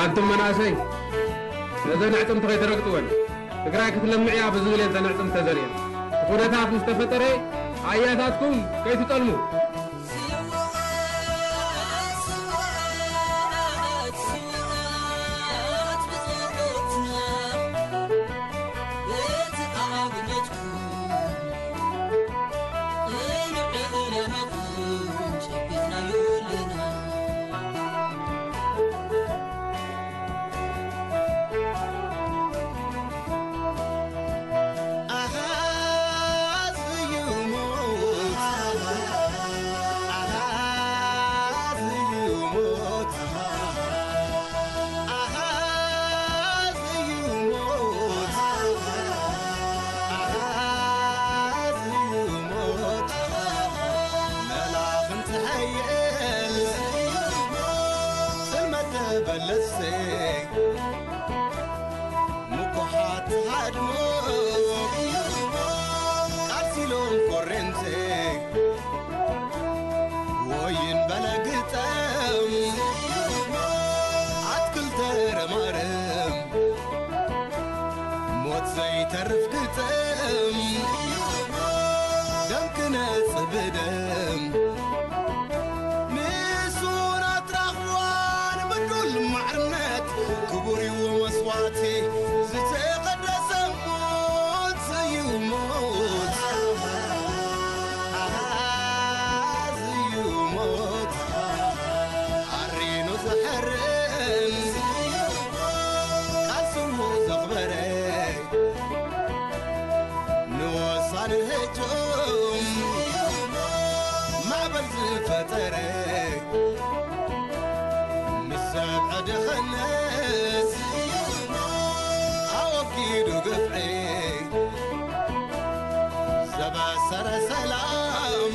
أنتم مناسي نزل نعتم تغير تركتون تقرأ كتلمع يا بزول أنت نعتم تزرين تقول تعرف مستفتري عياتكم كيف تطلموا مكحات هادمو قاتلون كورنتي وين بلقتم عتكل ترمارم موت زي ترف كتم دم كنا صبدم كبري ومسواتي ستقدس موت زي موت زي موت عرينو زحرن قاسمو زغبري نوصل الهجوم معبر زفتري مسابع دخلت عوكيدو قفعي سبع سر سلام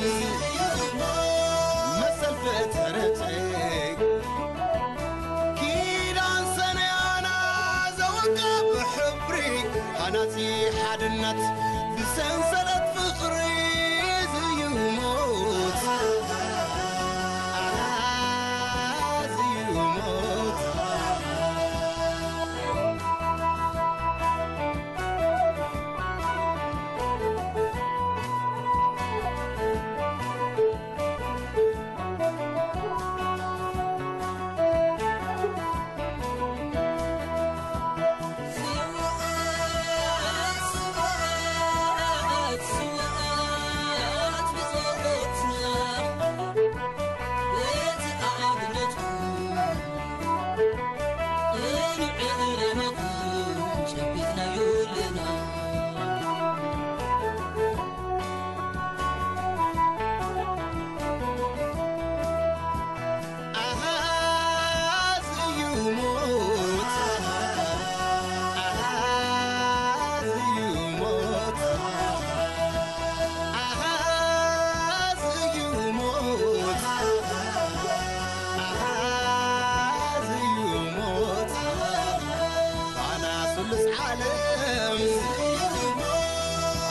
مسل فترتي كيدان سنة أنا زوقع بحبري حناتي حدنت بسنسلة فخري زي موت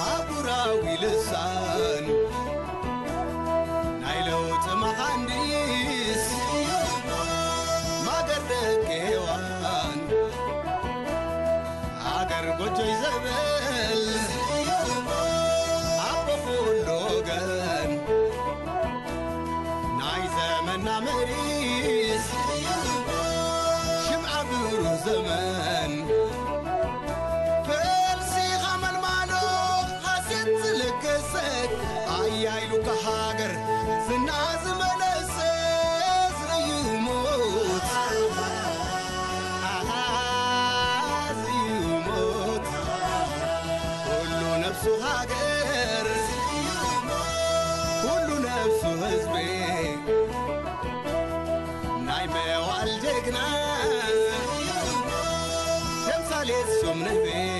عبراوي لسان نايلو تمهندس ما قدك يوان عقر قجي زبل عبو فولوغان ناي زمن مريس شمع برو زمان عيايلو كهاجر زناز ملسس يموت يموت كل نفسه هاجر كل نفسه حزبي نايمة والدقنا تمثالي السمنة بي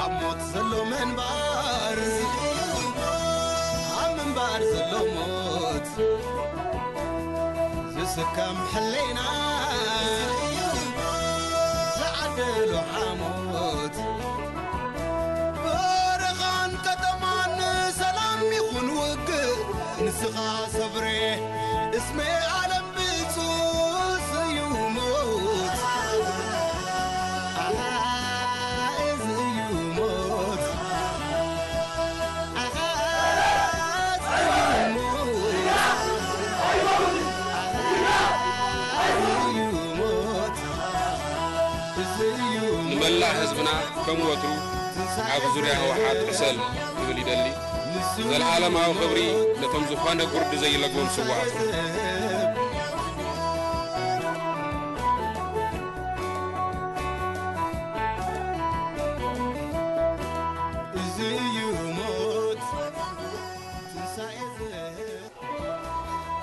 أموت زلو من بار عم بار زلو موت زسكم حلينا زعدلو حموت برغان كتمان سلام يخون وقر نسخة صبري اسمي عالم بيتوس حلفنا كم وترو عبزوريا وحات حسل تقولي دلي ذا العالم أو خبري لتمزخان قرد زي لقوم سوات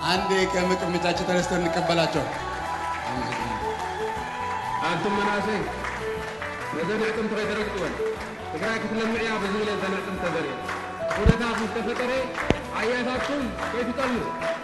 عندي كم متاجر ترستن نقبلاቸው أنتم مناسين لذا نعتم تغيرتون تقرأك تلمعيا بزولة لذا نعتم تذريا ونتاف مستفتري عياتكم كيف تقلوا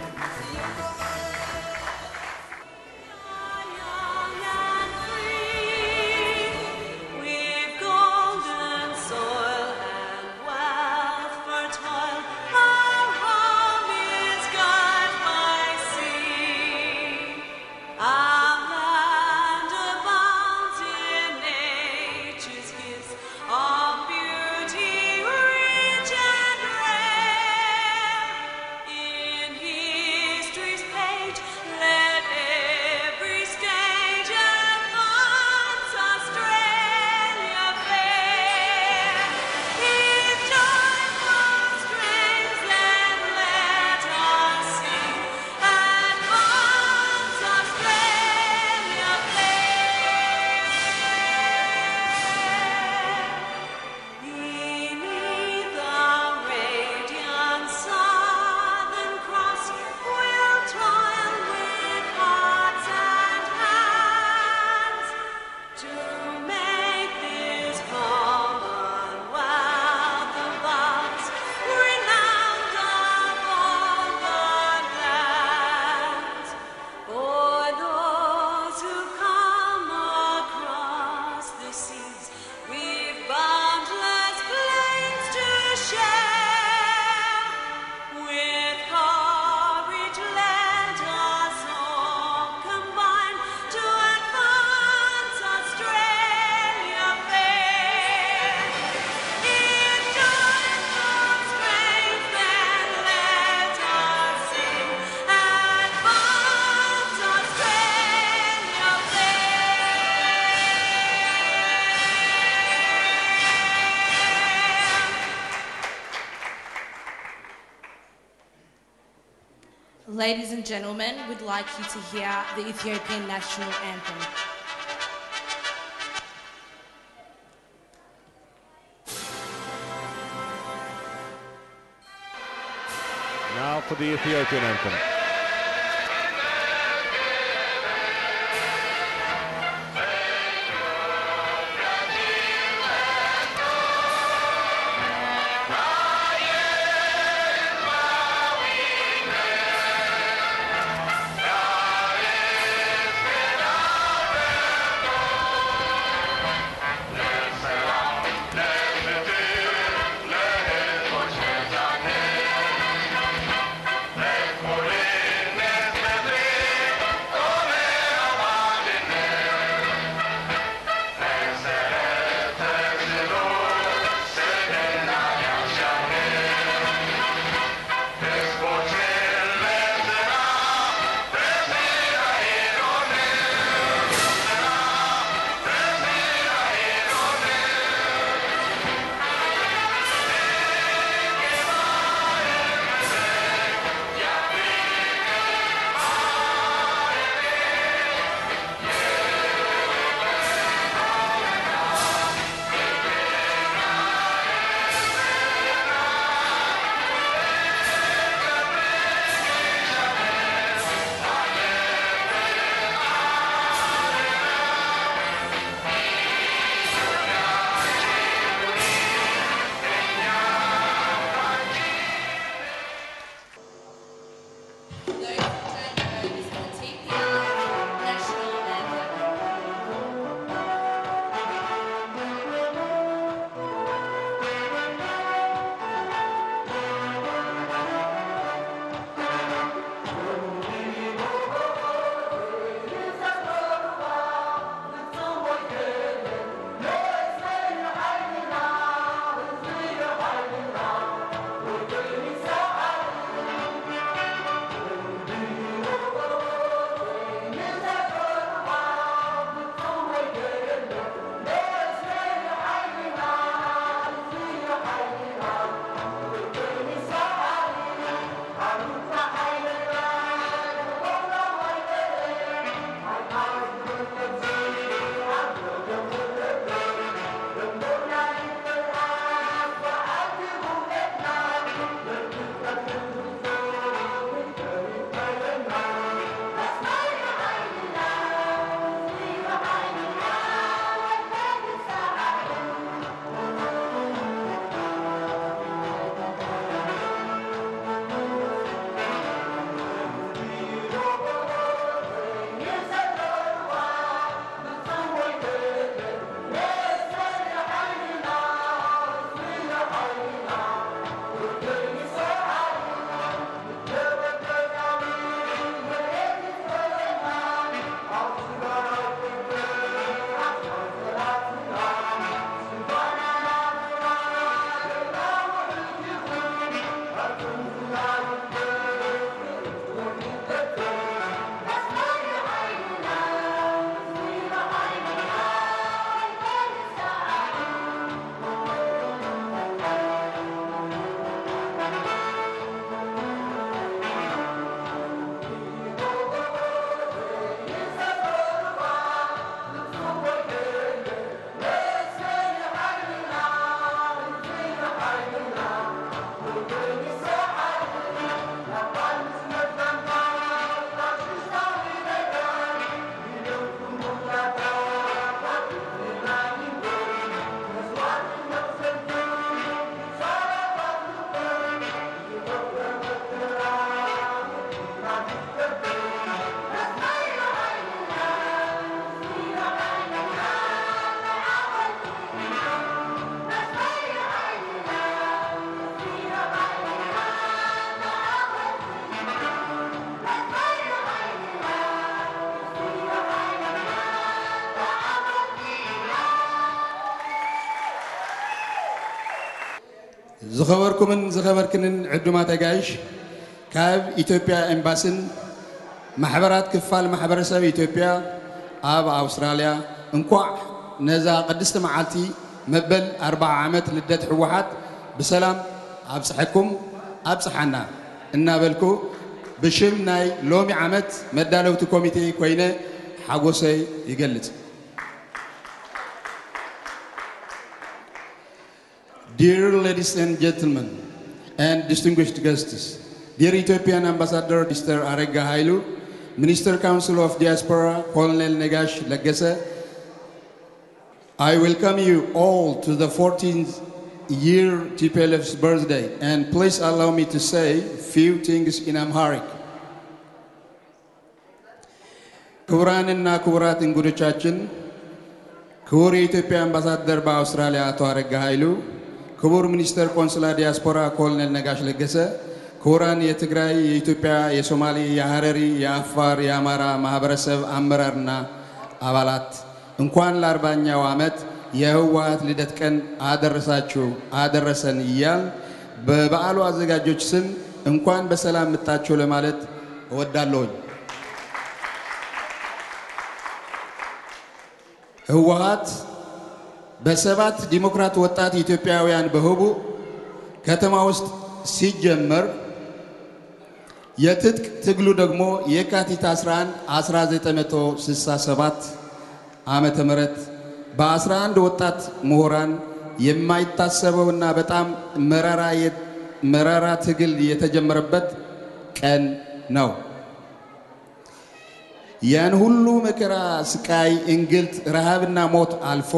Ladies and gentlemen, we'd like you to hear the Ethiopian National Anthem. Now for the Ethiopian Anthem. Let's ዝኸበርኩምን ዝኸበርክንን ዕዱማት ኣጋይሽ ካብ ኢትዮጵያ ኤምባሲን ማሕበራት ክፋል ማሕበረሰብ ኢትዮጵያ ኣብ ኣውስትራልያ እንኳዕ ነዛ ቅድስቲ መዓልቲ መበል 40 ዓመት ልደት ሕወሓት ብሰላም ኣብፅሐኩም ኣብፅሓና እናበልኩ ብሽም ናይ ሎሚ ዓመት መዳለውቲ ኮሚቴ ኮይነ ሓጎሰይ ይገልጽ። Dear ladies and gentlemen and distinguished guests, dear Ethiopian Ambassador Mr. Aregga Hailu, Minister Council of Diaspora Colonel Negash Lagese, I welcome you all to the 14th year TPLF's birthday, and please allow me to say few things in Amharic. ክቡራንና ክቡራት እንግዶቻችን፣ ክቡር የኢትዮጵያ አምባሳደር በአውስትራሊያ አቶ አረጋ ኃይሉ፣ ክቡር ሚኒስተር ቆንስላ ዲያስፖራ ኮሎኔል ነጋሽ ለገሰ፣ ክቡራን የትግራይ፣ የኢትዮጵያ፣ የሶማሌ፣ የሐረሪ፣ የአፋር፣ የአማራ ማህበረሰብ አመራርና አባላት እንኳን ለ40ኛው ዓመት የህወሓት ልደት ቀን አደረሳችሁ አደረሰን እያል በበዓሉ አዘጋጆች ስም እንኳን በሰላም መጣችሁ ለማለት እወዳለሁ። ህወሓት በሰባት ዲሞክራት ወጣት ኢትዮጵያውያን በህቡ ከተማ ውስጥ ሲጀመር የትጥቅ ትግሉ ደግሞ የካቲት 11 1967 ዓመተ ምህረት በ11 ወጣት ምሁራን የማይታሰበውና በጣም መራራ ትግል የተጀመረበት ቀን ነው። ያን ሁሉ መከራ፣ ስቃይ፣ እንግልት፣ ረሃብና ሞት አልፎ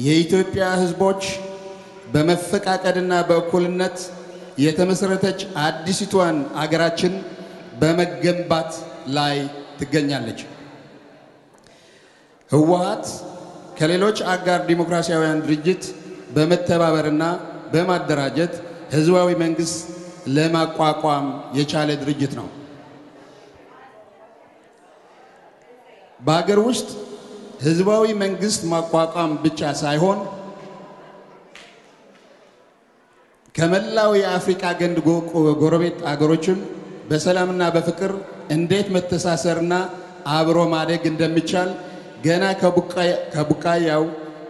የኢትዮጵያ ህዝቦች በመፈቃቀድና በእኩልነት የተመሰረተች አዲስቷን አገራችን በመገንባት ላይ ትገኛለች። ህወሓት ከሌሎች አጋር ዲሞክራሲያውያን ድርጅት በመተባበርና በማደራጀት ህዝባዊ መንግስት ለማቋቋም የቻለ ድርጅት ነው። በአገር ውስጥ ህዝባዊ መንግስት ማቋቋም ብቻ ሳይሆን ከመላው የአፍሪካ ቀንድ ጎረቤት አገሮችም በሰላምና በፍቅር እንዴት መተሳሰርና አብሮ ማደግ እንደሚቻል ገና ከቡቃያው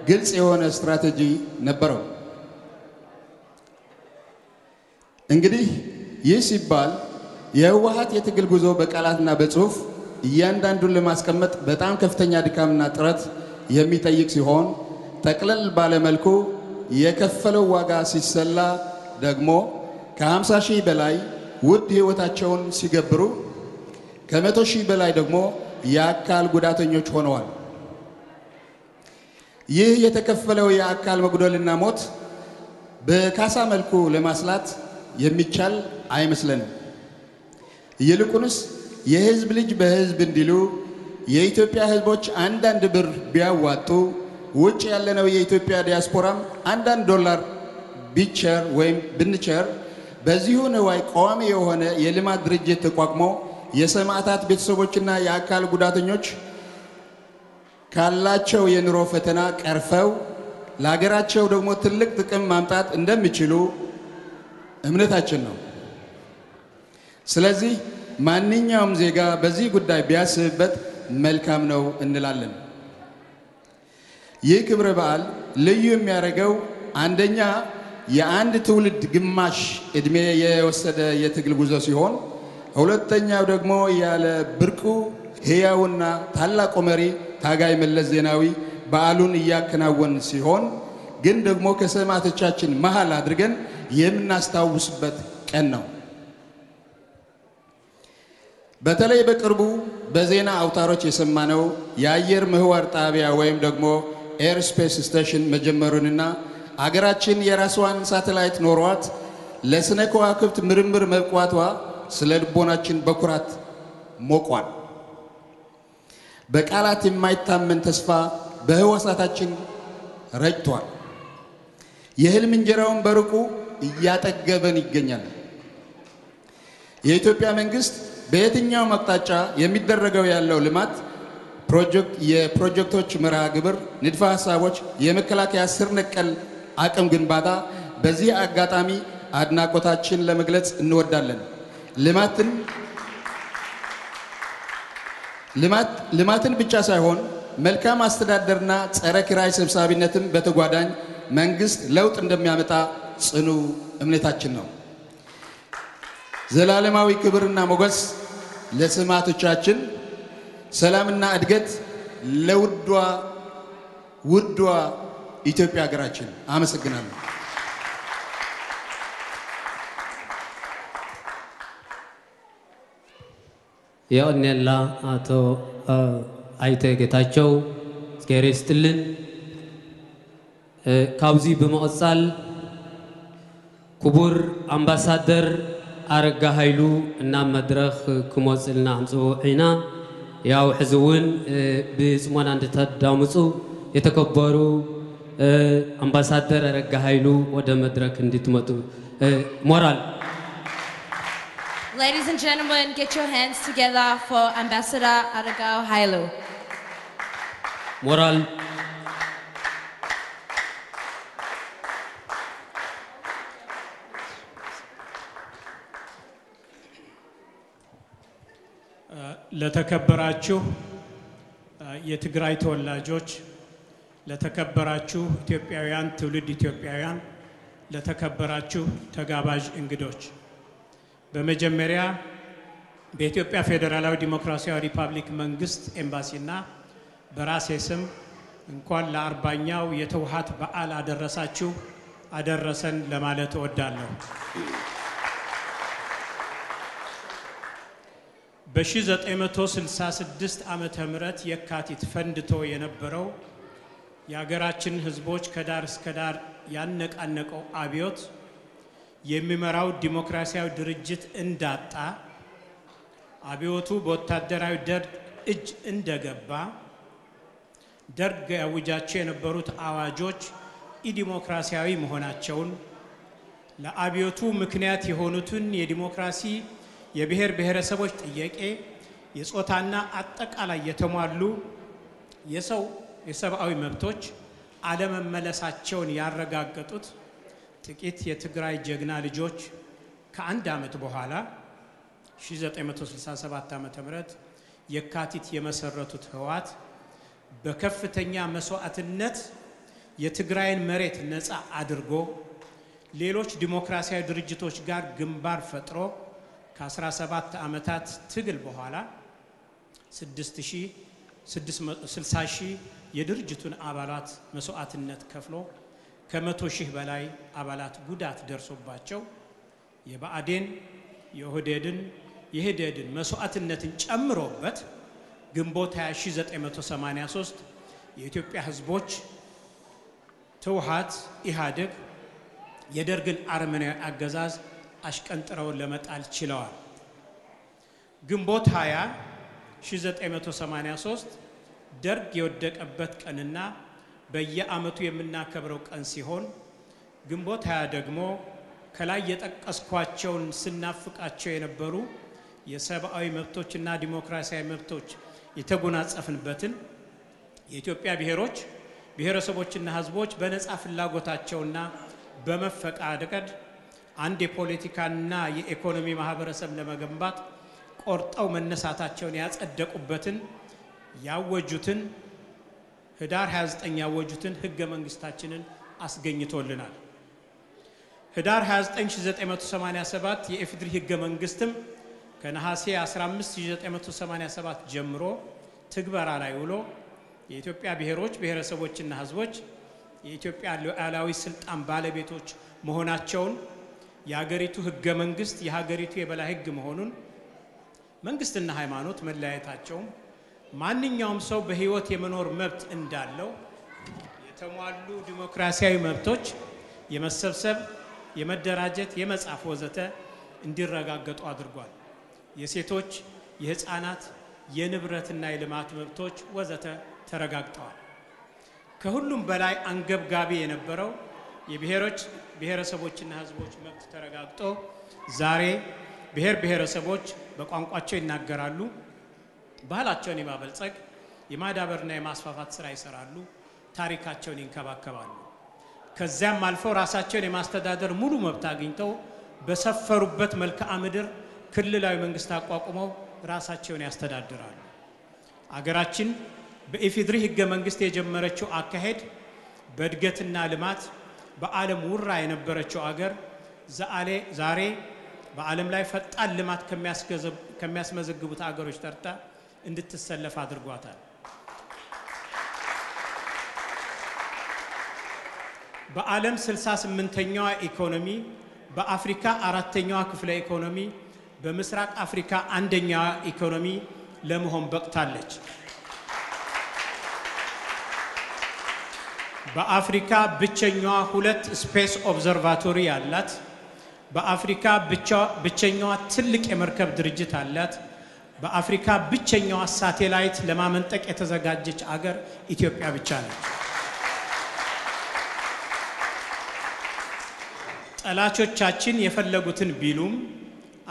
ግልጽ የሆነ ስትራቴጂ ነበረው። እንግዲህ ይህ ሲባል የህወሓት የትግል ጉዞ በቃላትና በጽሁፍ እያንዳንዱን ለማስቀመጥ በጣም ከፍተኛ ድካምና ጥረት የሚጠይቅ ሲሆን ጠቅለል ባለ መልኩ የከፈለው ዋጋ ሲሰላ ደግሞ ከ50 ሺህ በላይ ውድ ህይወታቸውን ሲገብሩ ከ100 ሺህ በላይ ደግሞ የአካል ጉዳተኞች ሆነዋል። ይህ የተከፈለው የአካል መጉደልና ሞት በካሳ መልኩ ለማስላት የሚቻል አይመስለንም። ይልቁንስ የህዝብ ልጅ በህዝብ እንዲሉ የኢትዮጵያ ህዝቦች አንዳንድ ብር ቢያዋጡ ውጭ ያለነው የኢትዮጵያ ዲያስፖራም አንዳንድ ዶላር ቢቸር ወይም ብንቸር በዚሁ ንዋይ ቋሚ የሆነ የልማት ድርጅት ተቋቁሞ የሰማዕታት ቤተሰቦችና የአካል ጉዳተኞች ካላቸው የኑሮ ፈተና ቀርፈው ለሀገራቸው ደግሞ ትልቅ ጥቅም ማምጣት እንደሚችሉ እምነታችን ነው። ስለዚህ ማንኛውም ዜጋ በዚህ ጉዳይ ቢያስብበት መልካም ነው እንላለን። ይህ ክብረ በዓል ልዩ የሚያደርገው አንደኛ የአንድ ትውልድ ግማሽ እድሜ የወሰደ የትግል ጉዞ ሲሆን፣ ሁለተኛው ደግሞ ያለ ብርቁ ሕያውና ታላቁ መሪ ታጋይ መለስ ዜናዊ በዓሉን እያከናወን ሲሆን ግን ደግሞ ከሰማዕቶቻችን መሃል አድርገን የምናስታውስበት ቀን ነው። በተለይ በቅርቡ በዜና አውታሮች የሰማነው የአየር ምህዋር ጣቢያ ወይም ደግሞ ኤር ስፔስ ስቴሽን መጀመሩንና አገራችን የራስዋን ሳተላይት ኖሯት ለስነ ከዋክብት ምርምር መብቋቷ ስለ ልቦናችን በኩራት ሞቋል። በቃላት የማይታመን ተስፋ በህዋሳታችን ረጭቷል። የህልም እንጀራውን በርቁ እያጠገበን ይገኛል። የኢትዮጵያ መንግስት በየትኛው አቅጣጫ የሚደረገው ያለው ልማት የፕሮጀክቶች መርሃ ግብር፣ ንድፈ ሐሳቦች፣ የመከላከያ ስር ነቀል አቅም ግንባታ በዚህ አጋጣሚ አድናቆታችን ለመግለጽ እንወዳለን። ልማትን ብቻ ሳይሆን መልካም አስተዳደርና ጸረ ኪራይ ሰብሳቢነትን በተጓዳኝ መንግስት ለውጥ እንደሚያመጣ ጽኑ እምነታችን ነው። ዘላለማዊ ክብርና ሞገስ ለስማቶቻችን፣ ሰላምና እድገት ለውዷ ኢትዮጵያ ሀገራችን። አመሰግናለሁ። የኦኔላ አቶ አይተ ጌታቸው ስኬሬስትልን ካብዚ በመቀጻል ክቡር አምባሳደር አረጋ ኃይሉ እና መድረኽ ክሞጽልና አምጽውዒና ያው ሕዝውን ብጽሞና እንድታዳምጹ የተከበሩ አምባሳደር አረጋ ኃይሉ ወደ መድረክ እንድትመጡ ሞራል. Ladies and gentlemen, get your hands together for Ambassador Aragao Hailu. Moral. ለተከበራችሁ የትግራይ ተወላጆች፣ ለተከበራችሁ ኢትዮጵያውያን ትውልድ ኢትዮጵያውያን፣ ለተከበራችሁ ተጋባዥ እንግዶች፣ በመጀመሪያ በኢትዮጵያ ፌደራላዊ ዲሞክራሲያዊ ሪፐብሊክ መንግስት ኤምባሲና በራሴ ስም እንኳን ለ40ኛው የተውሃት በዓል አደረሳችሁ አደረሰን ለማለት እወዳለሁ። በ1966 ዓመተ ምህረት የካቲት ፈንድቶ የነበረው የሀገራችን ህዝቦች ከዳር እስከ ዳር ያነቃነቀው አብዮት የሚመራው ዲሞክራሲያዊ ድርጅት እንዳጣ፣ አብዮቱ በወታደራዊ ደርግ እጅ እንደገባ፣ ደርግ ያውጃቸው የነበሩት አዋጆች ኢዲሞክራሲያዊ መሆናቸውን፣ ለአብዮቱ ምክንያት የሆኑትን የዲሞክራሲ የብሔር ብሔረሰቦች ጥያቄ፣ የጾታና አጠቃላይ የተሟሉ የሰብአዊ መብቶች አለመመለሳቸውን ያረጋገጡት ጥቂት የትግራይ ጀግና ልጆች ከአንድ ዓመት በኋላ 1967 ዓ.ም የካቲት የመሰረቱት ህወሓት በከፍተኛ መስዋዕትነት የትግራይን መሬት ነፃ አድርጎ ሌሎች ዲሞክራሲያዊ ድርጅቶች ጋር ግንባር ፈጥሮ ከ17 ዓመታት ትግል በኋላ 60,000 የድርጅቱን አባላት መስዋዕትነት ከፍሎ ከ100,000 በላይ አባላት ጉዳት ደርሶባቸው የብአዴን የኦህዴድን መስዋዕትነትን ጨምሮበት ግንቦት 1983 የኢትዮጵያ ህዝቦች ትውሃት ኢህአዴግ የደርግን አረመኔያዊ አገዛዝ አሽቀንጥረው ለመጣል ችለዋል። ግንቦት 1983 ደርግ የወደቀበት ቀንና በየዓመቱ የምናከብረው ቀን ሲሆን ግንቦት 20 ደግሞ ከላይ የጠቀስኳቸውን ስናፍቃቸው የነበሩ የሰብአዊ መብቶችና ዲሞክራሲያዊ መብቶች የተጎናጸፍንበትን የኢትዮጵያ ብሔረሰቦችና ህዝቦች በነፃ ፍላጎታቸውና በመፈቃቀድ አንድ የፖለቲካና የኢኮኖሚ ማህበረሰብ ለመገንባት ቆርጠው መነሳታቸውን ያጸደቁበትን ያወጁትን ህዳር 29 ያወጁትን ህገ መንግስታችንን አስገኝቶልናል። ህዳር 29 የኢፌዴሪ ህገ መንግስትም ከነሐሴ 15 1987 ጀምሮ ትግበራ ላይ ውሎ የኢትዮጵያ ብሔረሰቦችና ህዝቦች የኢትዮጵያ ሉዓላዊ ስልጣን ባለቤቶች መሆናቸውን፣ የሀገሪቱ ህገ መንግስት የሀገሪቱ የበላይ ህግ መሆኑን፣ መንግስትና ሃይማኖት መለያየታቸውም፣ ማንኛውም ሰው በህይወት የመኖር መብት እንዳለው፣ የተሟሉ ዲሞክራሲያዊ መብቶች የመሰብሰብ፣ የመደራጀት፣ የመጻፍ ወዘተ እንዲረጋገጡ አድርጓል። የሴቶች፣ የህፃናት፣ የንብረትና የልማት መብቶች ወዘተ ተረጋግጠዋል። ከሁሉም በላይ አንገብጋቢ የነበረው ብሔረሰቦችና ህዝቦች መብት ተረጋግጦ ዛሬ ብሔረሰቦች በቋንቋቸው ይናገራሉ፣ ባህላቸውን የማበልጸግ የማዳበርና የማስፋፋት ስራ ይሰራሉ፣ ታሪካቸውን ይንከባከባሉ። ከዚያም አልፈው ራሳቸውን የማስተዳደር ሙሉ መብት አግኝተው በሰፈሩበት መልክዓ ምድር ክልላዊ መንግስት አቋቁመው ራሳቸውን ያስተዳድራሉ። አገራችን በኢፌድሪ ህገ መንግስት የጀመረችው አካሄድ በእድገትና ልማት በዓለም ውራ የነበረችው አገር ዛሬ በዓለም ላይ ፈጣን ልማት ከሚያስመዘግቡት አገሮች ተርታ እንድትሰለፍ አድርጓታል። በዓለም 68ኛዋ ኢኮኖሚ፣ በአፍሪካ 4ኛዋ ክፍለ ኢኮኖሚ፣ በምስራቅ አፍሪካ 1ኛዋ ኢኮኖሚ ለመሆን በቅታለች። በአፍሪካ ብቸኛዋ 2 ስፔስ ኦብዘርቫቶሪ ያላት፣ በአፍሪካ ብቸኛዋ ትልቅ የመርከብ ድርጅት አላት። በአፍሪካ ብቸኛዋ ሳቴላይት ለማመንጠቅ የተዘጋጀች አገር ኢትዮጵያ ብቻ ነች። ጠላቾቻችን የፈለጉትን ቢሉም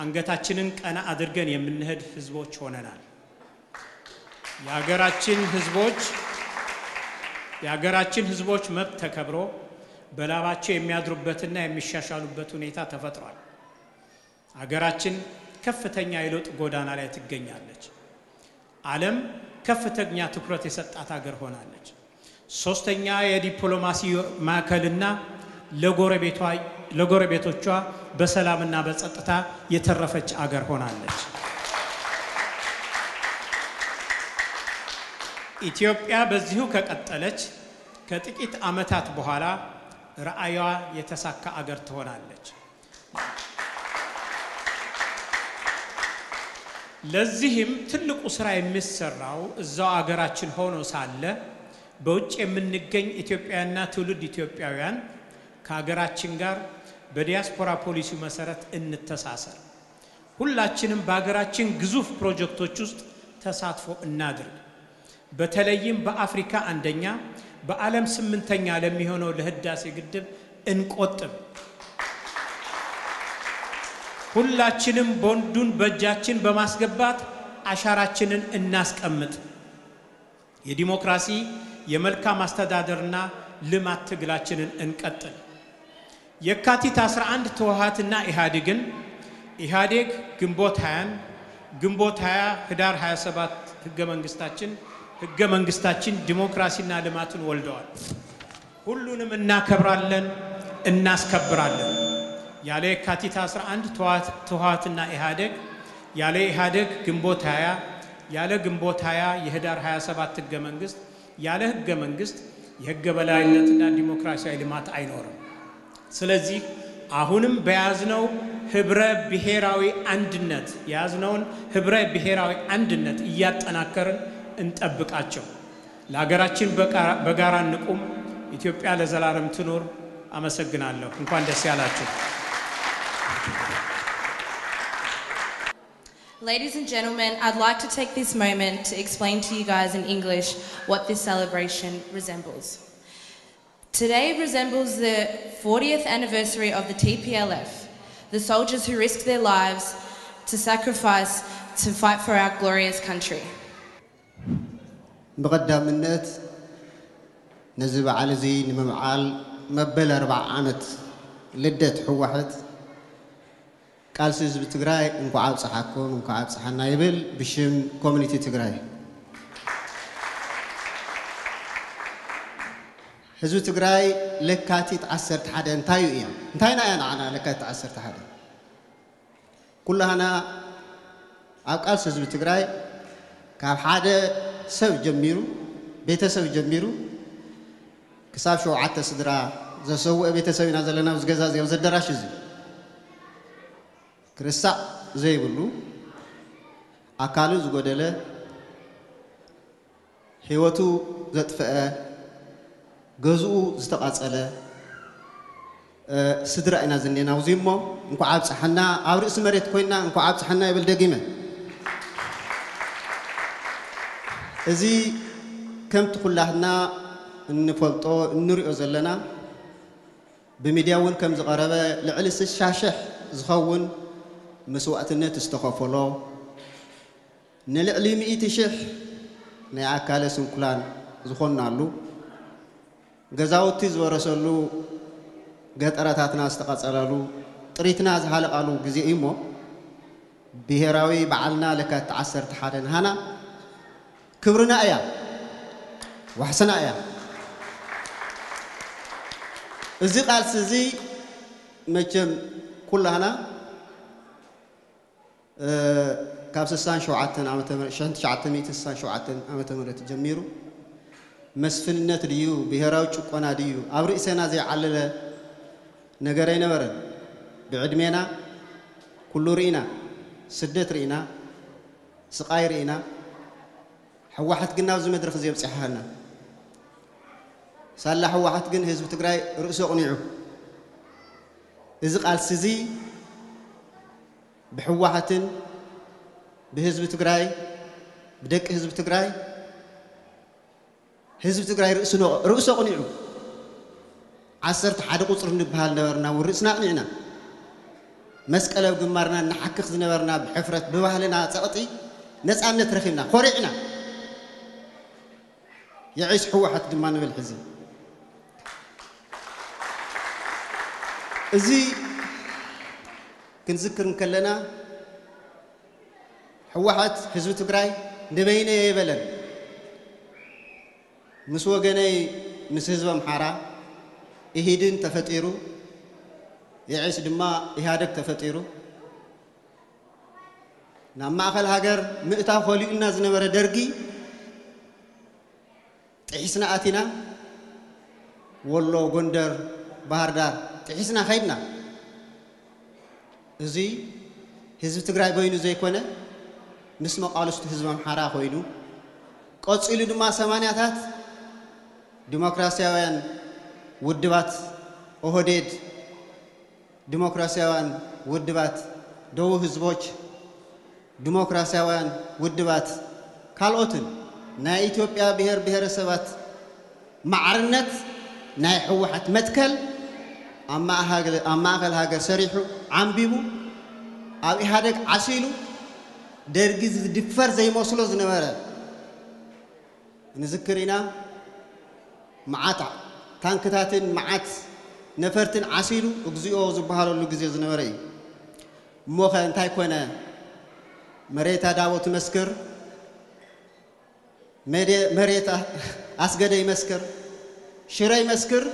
አንገታችንን ቀና አድርገን የምንሄድ ህዝቦች ሆነናል። የሀገራችን ህዝቦች መብት ተከብሮ በላባቸው የሚያድሩበትና የሚሻሻሉበት ሁኔታ ተፈጥሯል። ሀገራችን ከፍተኛ የለውጥ ጎዳና ላይ ትገኛለች። ዓለም ከፍተኛ ትኩረት የሰጣት ሀገር ሆናለች። ሶስተኛ የዲፕሎማሲ ማዕከልና ለጎረቤቶቿ በሰላምና በጸጥታ የተረፈች አገር ሆናለች። ኢትዮጵያ በዚሁ ከቀጠለች ከጥቂት ዓመታት በኋላ ራዕይዋ የተሳካ አገር ትሆናለች። ለዚህም ትልቁ ስራ የሚሰራው እዛው አገራችን ሆኖ ሳለ በውጭ የምንገኝ ኢትዮጵያና ትውልድ ኢትዮጵያውያን ከሀገራችን ጋር በዲያስፖራ ፖሊሲ መሰረት እንተሳሰር። ሁላችንም በሀገራችን ግዙፍ ፕሮጀክቶች ውስጥ ተሳትፎ እናድርግ። በተለይም በአፍሪካ 1ኛ በዓለም 8ኛ ለሚሆነው ለህዳሴ ግድብ እንቆጥብ። ሁላችንም ቦንዱን በእጃችን በማስገባት አሻራችንን እናስቀምጥ። የዲሞክራሲ የመልካም አስተዳደርና ልማት ትግላችንን እንቀጥል። የካቲት 11 ተዋሃትና ኢህአዴግ ግንቦት 20 ግንቦት 20 ህዳር 27 ህገ መንግስታችን ዲሞክራሲና ልማትን ወልደዋል። ሁሉንም እናከብራለን፣ እናስከብራለን። ያለ የካቲት 11 ተዋሃትና ኢህአዴግ፣ ያለ ኢህአዴግ ግንቦት 20፣ ያለ ግንቦት 20 የህዳር 27 ህገ መንግስት፣ ያለ ህገ መንግስት የህገ በላይነትና ዲሞክራሲያዊ ልማት አይኖርም። ስለዚህ አሁንም በያዝነው ህብረ ብሔራዊ አንድነት እያጠናከርን እንጠብቃቸው። ለሀገራችን በጋራ እንቁም። ኢትዮጵያ ለዘላለም ትኑር። አመሰግናለሁ። እንኳን ደስ ያላችሁ። Ladies and gentlemen, I'd like to take this moment to explain to you guys in English what this celebration resembles. Today resembles the 40th anniversary of the TPLF, the soldiers who risked their lives to sacrifice to fight for our glorious country. بقدامነት ነዚ በዓል እዚ ንምምዓል መበል 40 ዓመት ልደት ሕወሓት ቃልሲ ህዝቢ ትግራይ እንኳዕ ኣብፅሓኩም እንኳዕ ኣብፅሓና ይብል ብሽም ኮሚኒቲ ትግራይ። ህዝቢ ትግራይ ለካቲት 11 እንታይ እዩ? እንታይና እያ ንዓና ለካቲት 11 ኩላህና ኣብ ቃልሲ ህዝቢ ትግራይ ካብ ሓደ ሰብ ጀሚሩ ቤተሰብ ጀሚሩ ክሳብ 7 ስድራ ዘሰውእ ቤተሰብ ኢና ዘለና ዝገዛ ዘው ዘደራሽ እዚ ክርስሳዕ ዘይብሉ ኣካሉ ዝጎደለ ህይወቱ ዘጥፍአ ገዝኡ ዝተቃጸለ ስድራ ኢና ዝኔና ውዚ እሞ እንኳዕ ኣብፅሓና ኣብ ርእሲ መሬት ኮይና እንኳዕ ኣብፅሓና ይብል ደጊመ እዚ ከምቲ ኩላህና እንፈልጦ እንሪኦ ዘለና በሚዲያ እውን ከም ዝቀረበ ልዕሊ 60,000 ዝኸውን መስዋዕትነት ዝተኸፈሎ ንልዕሊ 100,000 ናይ ኣካለ ስንኩላን ዝኾናሉ ገዛውቲ ዝወረሰሉ ገጠራታትና ዝተቀጸላሉ ጥሪትና ዝሃለቃሉ ግዜ እሞ ብሄራዊ በዓልና ለካት 11 ንሃና ክብርና እያ ወሕስና እያ እዚ ቃልሲ እዚ መቸም ኩላህና ካብ 67 ዓመተ ምህረት 1967 ዓመተ ምህረት ጀሚሩ መስፍንነት ድዩ ብሄራዊ ጭቆና ድዩ ኣብ ርእሰና ዘይዓለለ ነገር ኣይነበረን ብዕድሜና ኩሉ ርኢና ስደት ርኢና ስቃይ ርኢና ሕዋሓት ግን ኣብዚ መድረኽ ዘብፅሓና ሳላ ሕዋሓት ግን ህዝቢ ትግራይ ርእሱ ቕኒዑ እዚ ቃልሲ እዚ ብሕዋሓትን ብህዝቢ ትግራይ ብደቂ ህዝቢ ትግራይ ርእሱ ቕኒዑ 11 ቁፅሪ ንበሃል ነበርና ርእስና ቕኒዕና መስቀል ኣብ ግንባርና ንሓክኽ ዝነበርና ብሕፍረት ብባህልና ፀቕጢ ነፃነት ረኺብና ኮሪዕና የዒስ ሕዋሓት ድማ ንብል ሕዚ እዚ ክንዝክር ከለና ሕዋሓት ህዝቢ ትግራይ ንበይነ የበለን ምስ ወገነይ ምስ ህዝቢ ኣምሓራ ኢሂድን ተፈጢሩ የዒስ ድማ ኢህአደግ ተፈጢሩ ናብ ማእኸል ሃገር ምእታው ኸሊኡልና ዝነበረ ደርጊ ጥሒስና ኣቲና ወሎ ጎንደር ባህር ዳር ጥሒስና ኸይድና እዚ ህዝቢ ትግራይ በይኑ ዘይኮነ ምስ መቃልስቱ ህዝቢ ኣምሓራ ኮይኑ ቀፂሉ ድማ 80ታት ዲሞክራሲያውያን ውድባት ኦህዴድ ዲሞክራሲያውያን ውድባት ደቡብ ህዝቦች ዲሞክራሲያውያን ውድባት ካልኦትን ናይ ኢትዮጵያ ብሔር ብሔረሰባት ማዕርነት ናይ ሕዋሓት መትከል ኣብ ማእኸል ሃገር ሰሪሑ ዓንቢቡ ኣብ ኢህአደግ ዓሲሉ ደርጊ ዝድፈር ዘይመስሎ ዝነበረ ንዝክር ኢና መዓት ታንክታትን መዓት ነፈርትን ዓሲሉ እግዚኦ ዝበሃለሉ ግዜ ዝነበረ እዩ እሞ ኸ እንታይ ኮነ መሬታ ዳቦ ትመስክር መሬታ ኣስገደ ይመስክር ሽረ ይመስክር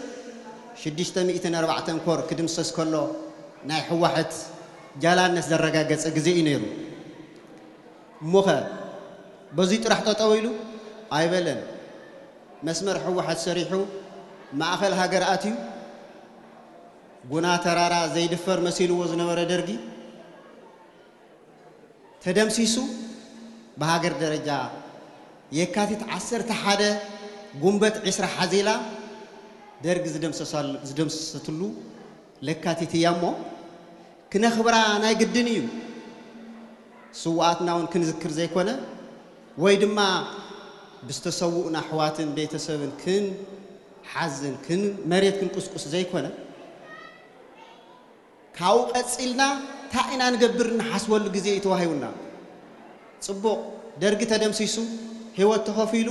604 ኮር ክድምሰስ ከሎ ናይ ሕዋሓት ጃላነት ዘረጋገፀ ግዜ እዩ ነይሩ እሞ ኸ በዙይ ጥራሕ ጠጠው ኢሉ ኣይበለን መስመር ሕዋሓት ሰሪሑ ማእኸል ሃገር ኣትዩ ጉና ተራራ ዘይድፈር መሲልዎ ዝነበረ ደርጊ ተደምሲሱ በሃገር ደረጃ የካቲት 11 ጉንበት 20 ሓዚላ ደርጊ ዝደምሰሰትሉ ለካቲት እያሞ ክነኽብራ ናይ ግድን እዩ ስዋኣትና እውን ክንዝክር ዘይኮነ ወይ ድማ ብዝተሰውኡና ኣሕዋትን ቤተሰብን ሓዝን መሬት ክንቁስቁስ ዘይኮነ ካብኡ ቀፂልና እንታይ ኢና ንገብር ንሓስበሉ ግዜ እዩ ተዋሂቡና ፅቡቕ ደርጊ ተደምሲሱ ህይወት ተኸፊሉ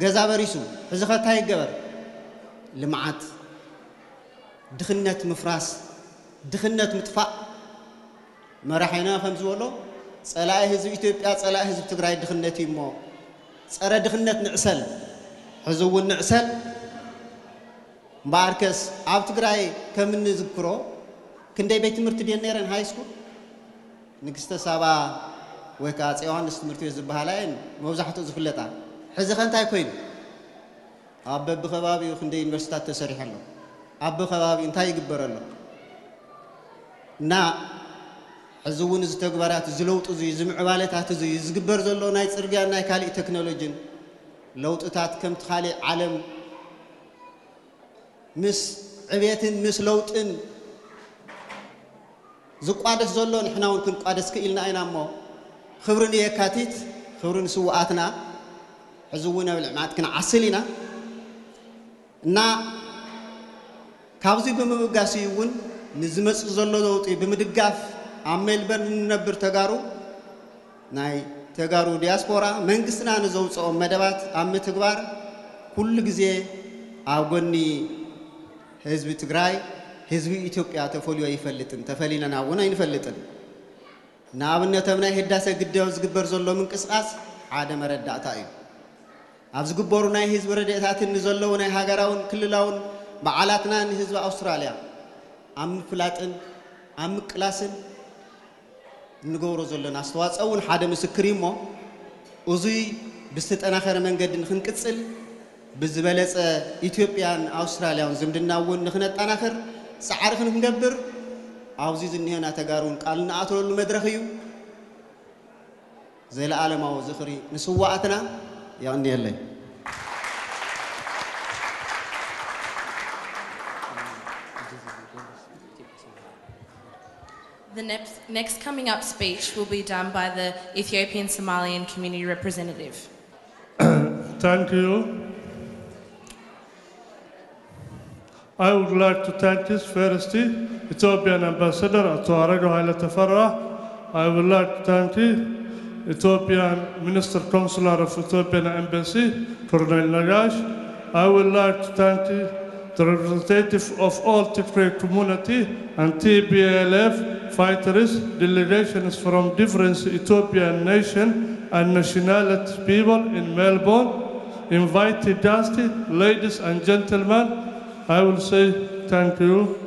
ገዛ በሪሱ ሕዚ ኸ እንታይ ይገበር ልምዓት ድኽነት ምፍራስ ድኽነት ምጥፋእ መራሒና ከም ዝበሎ ፀላኢ ህዝቢ ኢትዮጵያ ፀላኢ ህዝቢ ትግራይ ድኽነት እዩ እሞ ፀረ ድኽነት ንዕሰል ሕዚ እውን ንዕሰል እምበኣርከስ ኣብ ትግራይ ከም እንዝክሮ ክንደይ ቤት ትምህርቲ ድየን ነይረን ሃይስኩል ንግስተ ሳባ ወይ ከዓ ኣፄ ዮሃንስ ትምህርቲ ቤት ዝበሃላ እየን መብዛሕትኡ ዝፍለጣ ሕዚ ኸ እንታይ ኮይኑ ኣብ በቢኸባቢኡ ክንደይ ዩኒቨርሲታት ተሰሪሑ ኣሎ ኣብ በቢኸባቢኡ እንታይ ይግበር ኣሎ እና ሕዚ እውን እዚ ተግባራት እዚ ለውጢ እዚ እዚ ምዕባለታት እዚ ዝግበር ዘሎ ናይ ፅርግያ ናይ ካሊእ ቴክኖሎጂን ለውጥታት ከምቲ ካሊእ ዓለም ምስ ዕብየትን ምስ ለውጥን ዝቋደስ ዘሎ ንሕና እውን ክንቋደስ ክኢልና ኢና እሞ ክብሪ ንየካቲት ክብሪ ንስዋኣትና ሕዚ እውን ኣብ ልዕማት ክንዓስል ኢና እና ካብዚ ብምብጋስ እውን ንዝመፅእ ዘሎ ለውጢ ብምድጋፍ ኣብ ሜልበርን ንነብር ተጋሩ ናይ ተጋሩ ዲያስፖራ መንግስትና ንዘውፅኦም መደባት ኣብ ምትግባር ኩሉ ግዜ أغني حزب تجراي حزب إثيوبيا تفوليو يفلتن تفلينا نعونا ينفلتن نعمنا تمنا هداسة قدام زجبر زلوا من قصاص عادة مرد دعتاي أبز جبرونا حزب رديتات النزلوا ونا هاجراون كل لون بعلاتنا حزب أستراليا أم فلاتن أم كلاسن نجورو زلنا استواس أول حدا مسكريمه وزي بست أنا خير من قد نخن كتسل بزبالة إثيوبيان أستراليا زمدنا ون نخنت أنا خير سعرخن نجبر عاوزين إن هنا تجارون قالنا أطول المدرخيو زي العالم أو زخري نسواتنا يعني اللي The next coming up speech will be done by the Ethiopian Somalian community representative. Thank you. I would like to thank His Majesty, Ethiopian Ambassador Atuarego Haile Teferra. I would like to thank Ethiopian Minister Consular of Ethiopian Embassy, Colonel Nagash. I would like to thank the representative of all Tigray community and TPLF fighters, delegations from different Ethiopian nations and nationality people in Melbourne, invited guests, ladies and gentlemen. I will say thank you.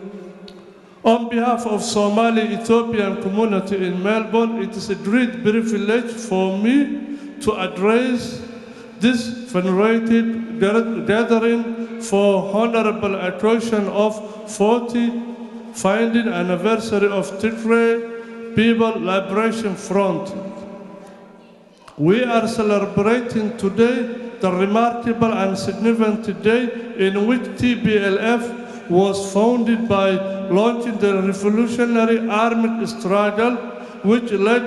On behalf of Somali Ethiopian community in Melbourne, it is a great privilege for me to address this venerated gathering for honorable occasion of 40 founding anniversary of Tigray People Liberation Front. We are celebrating today the remarkable and significant day in which TPLF was founded by launching the revolutionary armed struggle which led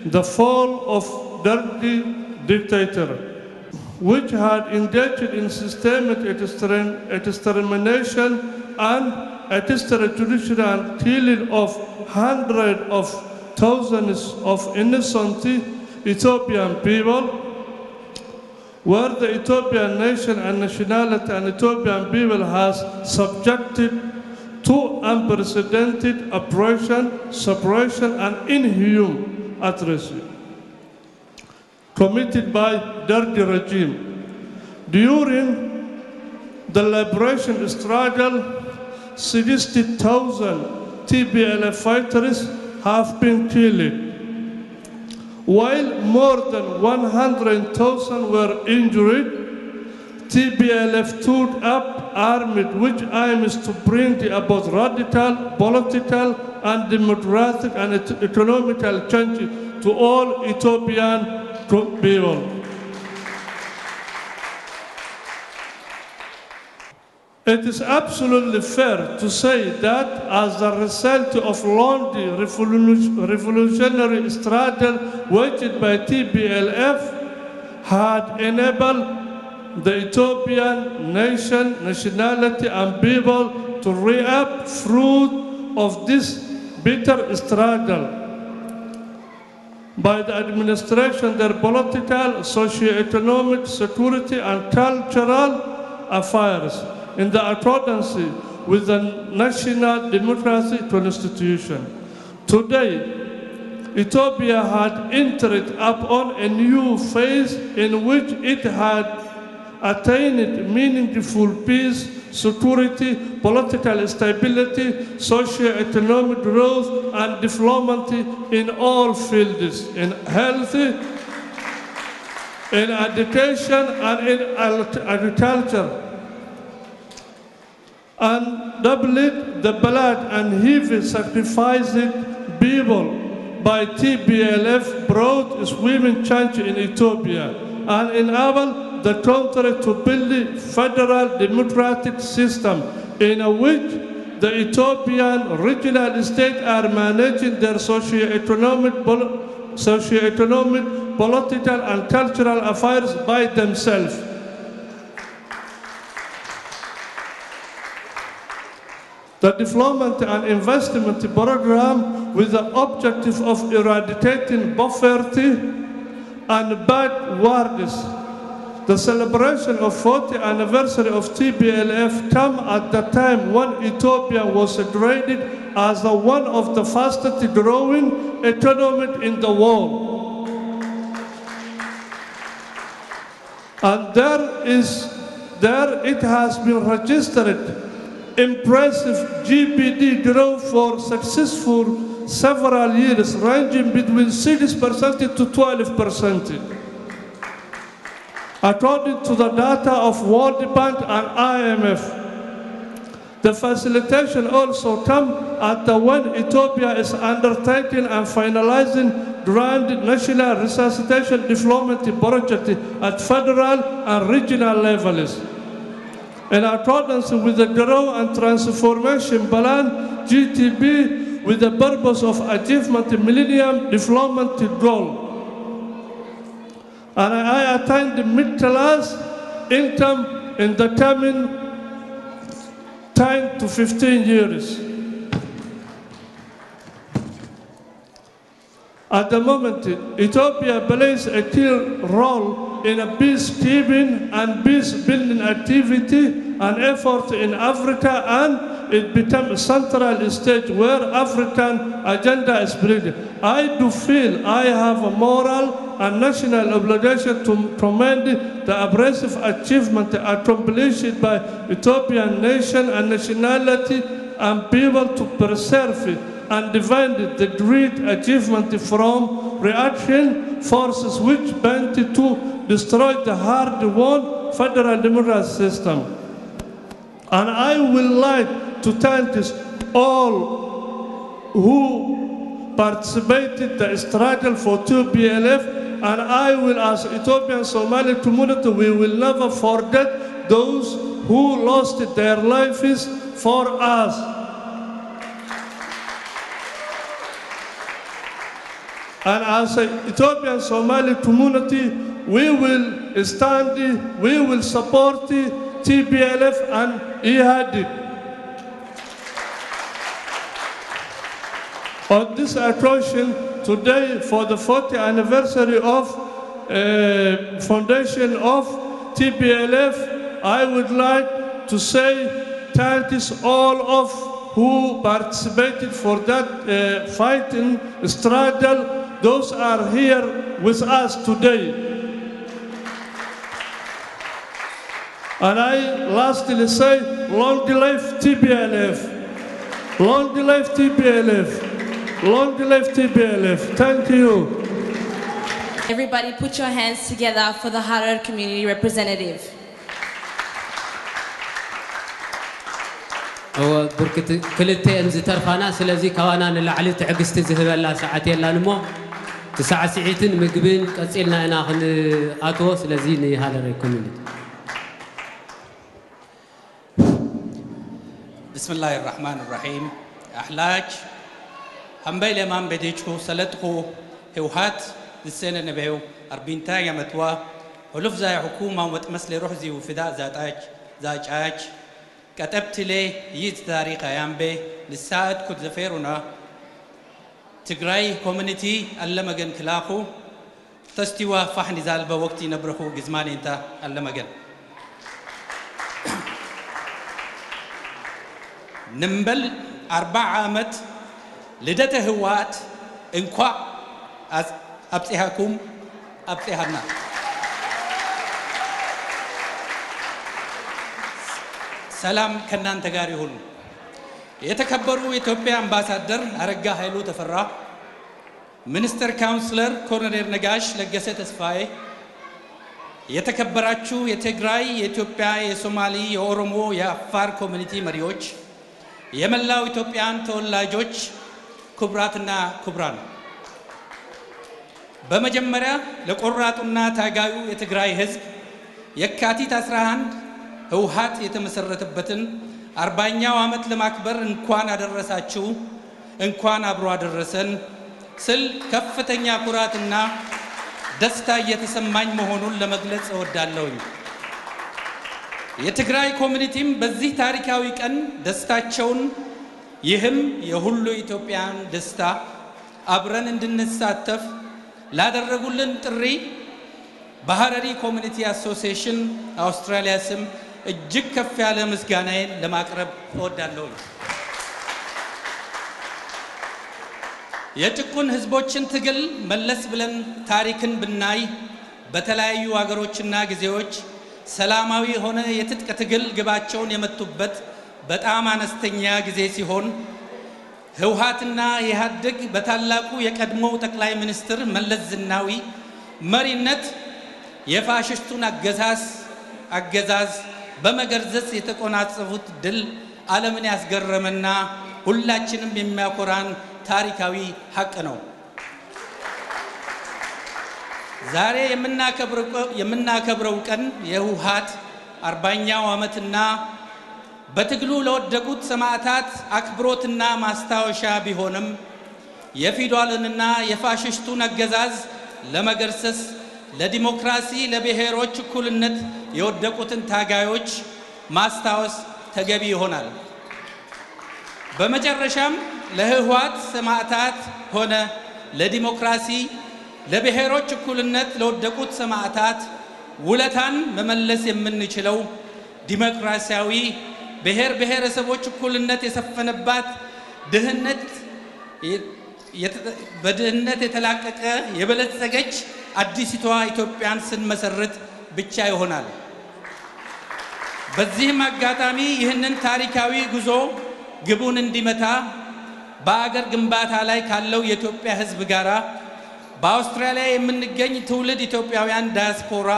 the fall of Dergi dictator, which had engaged in systemic extermination and extrajudicial killing of hundreds of thousands of innocent Ethiopian people, where the Ethiopian nation and nationality and Ethiopian people has subjected to unprecedented oppression, suppression, and inhuman atrocity committed by Dergi regime. During the liberation struggle, 60,000 TPLF fighters have been killed, while more than 100,000 were injured. TPLF stood up armed, which aims to bring about radical, political, and democratic and economical change to all Ethiopian people. It is absolutely fair to say that as a result of long revolutionary struggle waged by TPLF had enabled the Ethiopian nation, nationality, and people to reap fruit of this bitter struggle by the administration, their political, socio-economic, security, and cultural affairs in the accordance with the National Democratic Constitution. Today, Ethiopia had entered upon a new phase in which it had attained meaningful peace, security, political stability, socio-economic growth, and diplomacy in all fields, in health, in education, and in agriculture, and doubled the blood and heavy sacrifices people by TPLF brought swimming change in Ethiopia and enabled the country to build a federal democratic system in which the Ethiopian regional states are managing their socio-economic, political, and cultural affairs by themselves. The development and investment program with the objective of eradicating poverty and backwards the celebration of 40th anniversary of TPLF come at the time when Ethiopia was rated as one of the fastest growing economies in the world. And there it has been registered impressive GDP growth for successful several years, ranging between 6% to 12%. According to the data of World Bank and IMF, the facilitation also comes at when Ethiopia is undertaking and finalizing grand national resuscitation development project at federal and regional levels. In accordance with the Growth and Transformation Plan, GTB, with the purpose of achievement the Millennium Development Goal. And I attend the mid-class income in the coming 10 to 15 years. At the moment, Ethiopia plays a key role in a peacekeeping and peace-building activity and effort in Africa, and it becomes a central stage where African agenda is built. I do feel I have a moral and national obligation to commend the impressive achievement accomplished by Ethiopian nation and nationality and people to preserve and defend the great achievement from reaction forces which bent to destroy the hard-won federal democratic system. And I would like to thank all who participated in the struggle for TPLF, and I will, as Ethiopian Somali community, we will never forget those who lost their lives for us. And as an Ethiopian Somali community, we will stand, we will support TPLF and IHADIC. On this occasion, today, for the 40th anniversary of foundation of TPLF, I would like to say thanks all of who participated for that fighting struggle. Those are here with us today. And I lastly say, long life TPLF. Long life TPLF. Long life TPLF. Thank you. Everybody put your hands together for the Harar community representative. بركت كلتين زترفانا سلازي كوانا نلعلي تعقست زهبلا ساعتين لانمو تسعة ساعتين مقبل قصيلنا انا خن اتو سلازي ني هالر كوميونيتي. بسم الله الرحمن الرحيم. احلاج همبيل امام بديچو سلطخو هوهات السنه نبيو اربينتا يمتوا ولف زي حكومه وتمثل روحزي وفداء زاجاج كتبت لي يد تاريخ يامبي لساعد كنت زفيرنا تجراي كوميونيتي اللمجن كلاخو تستوى فحن زالبا وقتي نبرخو جزمان انت اللمجن نمبل 4 عامت لدته هوات انكوا ابصيحكم ابصيحنا سلام كنان تغاري هون يتكبروا ኢትዮጵያ አምባሳደር አረጋ ኃይሉ ተፈራ ሚኒስተር ካውንስለር ኮሎኔል ነጋሽ ለገሰ ተስፋዬ የተከበራችሁ የትግራይ የኢትዮጵያ የሶማሊ የኦሮሞ የአፋር ኮሚኒቲ መሪዎች የመላው ኢትዮጵያን ተወላጆች ክቡራትና ክቡራን በመጀመሪያ ለቆራጡና ታጋዩ የትግራይ ህዝብ የካቲት 11 ህውሃት የተመሰረተበትን 40ኛው ዓመት ለማክበር እንኳን አደረሳችሁ እንኳን አብሮ አደረሰን ስል ከፍተኛ ኩራትና ደስታ እየተሰማኝ መሆኑን ለመግለጽ እወዳለሁ። የትግራይ ኮሚኒቲም በዚህ ታሪካዊ ቀን ደስታቸውን ይህም የሁሉ ኢትዮጵያን ደስታ አብረን እንድንሳተፍ ላደረጉልን ጥሪ በሐረሪ ኮሚኒቲ አሶሲዬሽን አውስትራሊያ ስም እጅግ ከፍ ያለ ምስጋናዬን ለማቅረብ እወዳለሁ። የጭቁን ህዝቦችን ትግል መለስ ብለን ታሪክን ብናይ በተለያዩ ሀገሮችና ጊዜዎች ሰላማዊ ሆነ የትጥቅ ትግል ግባቸውን የመቱበት በጣም አነስተኛ ጊዜ ሲሆን ህወሓትና ኢህአዴግ በታላቁ የቀድሞው ጠቅላይ ሚኒስትር መለስ ዜናዊ መሪነት የፋሽስቱን አገዛዝ በመገርዘስ የተቆናጸፉት ድል ዓለምን ያስገረመና ሁላችንም የሚያኮራን ታሪካዊ ሀቅ ነው። ዛሬ የምናከብረው ቀን የህወሓት 40ኛው ዓመትና በትግሉ ለወደቁት ሰማዕታት አክብሮትና ማስታወሻ ቢሆንም የፊውዳልንና የፋሽስቱን አገዛዝ ለመገርሰስ ለዲሞክራሲ ለብሔሮች እኩልነት የወደቁትን ታጋዮች ማስታወስ ተገቢ ይሆናል። በመጨረሻም ለህወሓት ሰማዕታት ሆነ ለዲሞክራሲ ለብሔሮች እኩልነት ለወደቁት ሰማዕታት ውለታን መመለስ የምንችለው ዲሞክራሲያዊ ብሔር ብሔረሰቦች እኩልነት የሰፈነባት በድህነት የተላቀቀ የበለጸገች አዲሲቷ ኢትዮጵያን ስንመሰርት ብቻ ይሆናል። በዚህም አጋጣሚ ይህንን ታሪካዊ ጉዞ ግቡን እንዲመታ በአገር ግንባታ ላይ ካለው የኢትዮጵያ ህዝብ ጋራ በአውስትራሊያ የምንገኝ ትውልድ ኢትዮጵያውያን ዳያስፖራ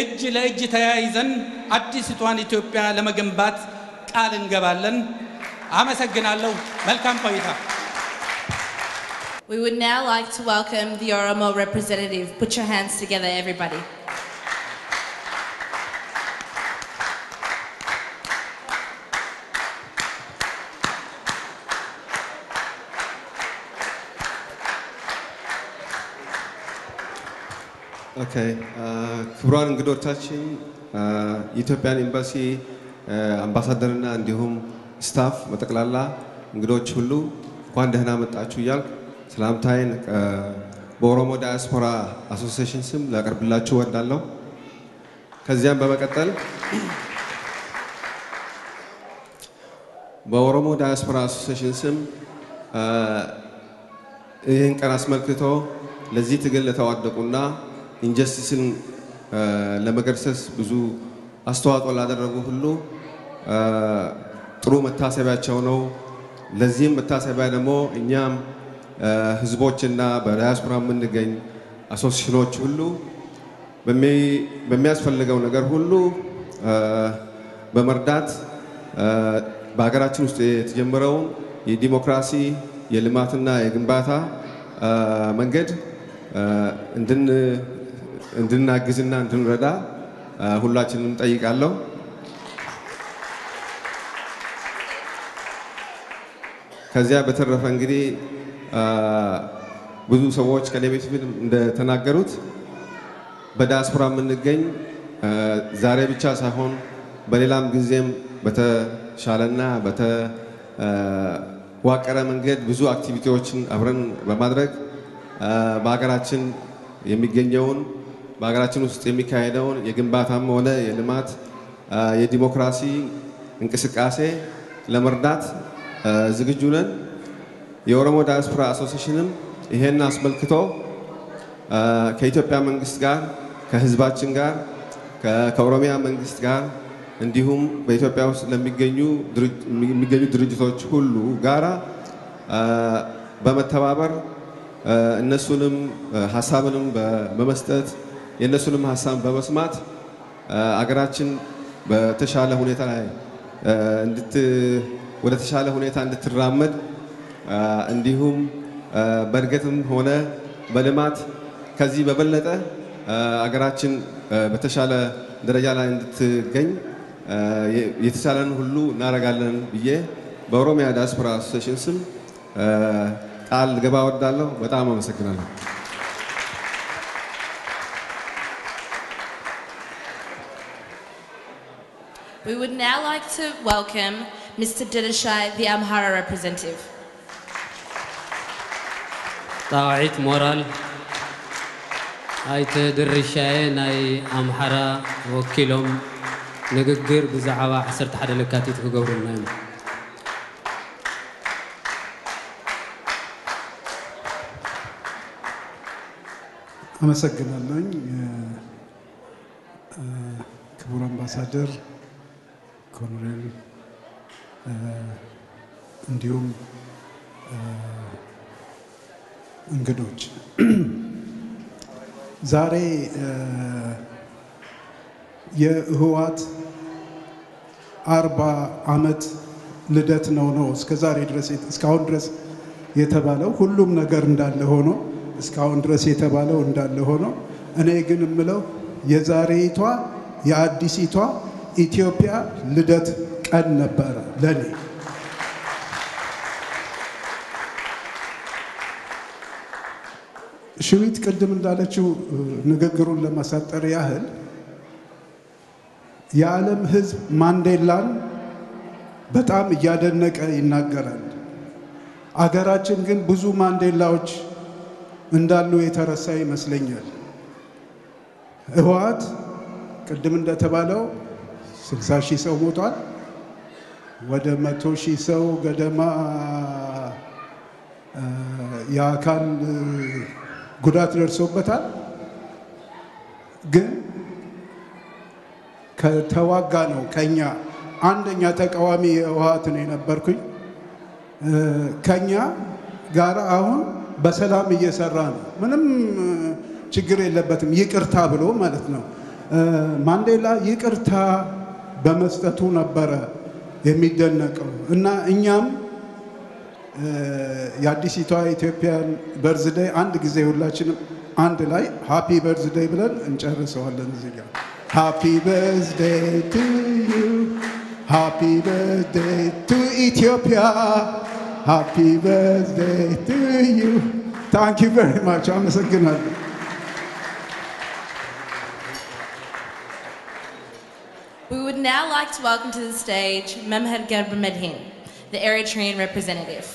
እጅ ለእጅ ተያይዘን አዲሲቷን ኢትዮጵያ ለመገንባት ቃል እንገባለን። አመሰግናለሁ። መልካም ቆይታ። We would now like to welcome the Oromo representative. Put your hands together, everybody. Okay, ክቡራን እንግዶቻችን የኢትዮጵያን ኤምባሲ አምባሳደርና እንዲሁም ስታፍ በጠቅላላ እንግዶች ሁሉ እንኳን ደህና መጣችሁ እያልኩ ሰላምታዬን በኦሮሞ ዳያስፖራ አሶሲዬሽን ስም ላቀርብላችሁ እወዳለሁ። ከዚያም በመቀጠል በኦሮሞ ዳያስፖራ አሶሲዬሽን ስም ይህን ቀን አስመልክቶ ለዚህ ትግል ለተዋደቁና ኢንጀስቲስን ለመገርሰስ ብዙ አስተዋጽኦ ላደረጉ ሁሉ ጥሩ መታሰቢያቸው ነው። ለዚህም መታሰቢያ ደግሞ እኛም ህዝቦችና በዳያስፖራ የምንገኝ አሶሲዬሽኖች ሁሉ በሚያስፈልገው ነገር ሁሉ በመርዳት በሀገራችን ውስጥ የተጀመረውን የዲሞክራሲ የልማትና የግንባታ መንገድ እንድናግዝና እንድንረዳ ሁላችንም ጠይቃለሁ። ከዚያ በተረፈ እንግዲህ ብዙ ሰዎች ከኔ በፊት እንደተናገሩት በዳያስፖራ የምንገኝ ዛሬ ብቻ ሳይሆን በሌላም ጊዜም በተሻለና በተዋቀረ መንገድ ብዙ አክቲቪቲዎችን አብረን በማድረግ በሀገራችን የሚገኘውን በሀገራችን ውስጥ የሚካሄደውን የግንባታም ሆነ የልማት የዲሞክራሲ እንቅስቃሴ ለመርዳት ዝግጁ ነን። የኦሮሞ ዳያስፖራ አሶሲዬሽንም ይሄን አስመልክቶ ከኢትዮጵያ መንግስት ጋር ከህዝባችን ጋር ከኦሮሚያ መንግስት ጋር እንዲሁም በኢትዮጵያ ውስጥ ለሚገኙ ድርጅቶች ሁሉ ጋራ በመተባበር እነሱንም ሐሳብንም በመስጠት የነሱንም ሐሳብ በመስማት አገራችን በተሻለ ሁኔታ ላይ ወደ ተሻለ ሁኔታ እንድትራመድ እንዲሁም በእድገትም ሆነ በልማት ከዚህ በበለጠ አገራችን በተሻለ ደረጃ ላይ እንድትገኝ የተቻለን ሁሉ እናደርጋለን ብዬ በኦሮሚያ ዳያስፖራ አሶሲዬሽን ስም ቃል ልገባ እወዳለሁ። በጣም አመሰግናለሁ። We would now like to welcome Mr. Didashai, the Amhara representative. ጣዋዒት ሞራል ኣይተ ድርሻዬ ናይ ኣምሓራ ወኪሎም ንግግር ብዛዕባ 11 ለካቲት ክገብሩልና እዩ አመሰግናለሁ ክቡር አምባሳደር ኮሎኔል እንዲሁም እንግዶች ዛሬ የህወሓት 40 ዓመት ልደት ነው እስከዛሬ ድረስ እስካሁን ድረስ የተባለው ሁሉም ነገር እንዳለ ሆኖ እስካሁን ድረስ የተባለው እንዳለ ሆኖ እኔ ግን እምለው የዛሬቷ የአዲሲቷ ኢትዮጵያ ልደት ቀን ነበር ለኔ ሽዊት ቅድም እንዳለችው ንግግሩን ለማሳጠር ያህል የዓለም ህዝብ ማንዴላን በጣም እያደነቀ ይናገራል አገራችን ግን ብዙ ማንዴላዎች እንዳሉ የተረሳ ይመስለኛል ህወሓት ቅድም እንደተባለው 60,000 ሰው ሞቷል ወደ 100,000 ሰው ገደማ የአካል ጉዳት ደርሶበታል ግን ከተዋጋ ነው ከኛ አንደኛ ተቃዋሚ ህወሓት ነው የነበርኩኝ ከኛ ጋር አሁን በሰላም እየሰራ ነው ምንም ችግር የለበትም ይቅርታ ብሎ ማለት ነው ማንዴላ ይቅርታ በመስጠቱ ነበረ የሚደነቀው እና እኛም የአዲሲቷ ኢትዮጵያን በርዝዴይ አንድ ጊዜ ሁላችንም አንድ ላይ ሃፒ በርዝዴይ ብለን እንጨርሰዋለን እዚህ ጋር ሃፒ በርዝዴይ ቱ ዩ ሃፒ በርዝዴይ ቱ ኢትዮጵያ ሃፒ በርዝዴይ ቱ ዩ ታንክ ዩ ቬሪ ማች አመሰግናለሁ We would now like to welcome to the stage Memher Gebremedhin, the Eritrean representative.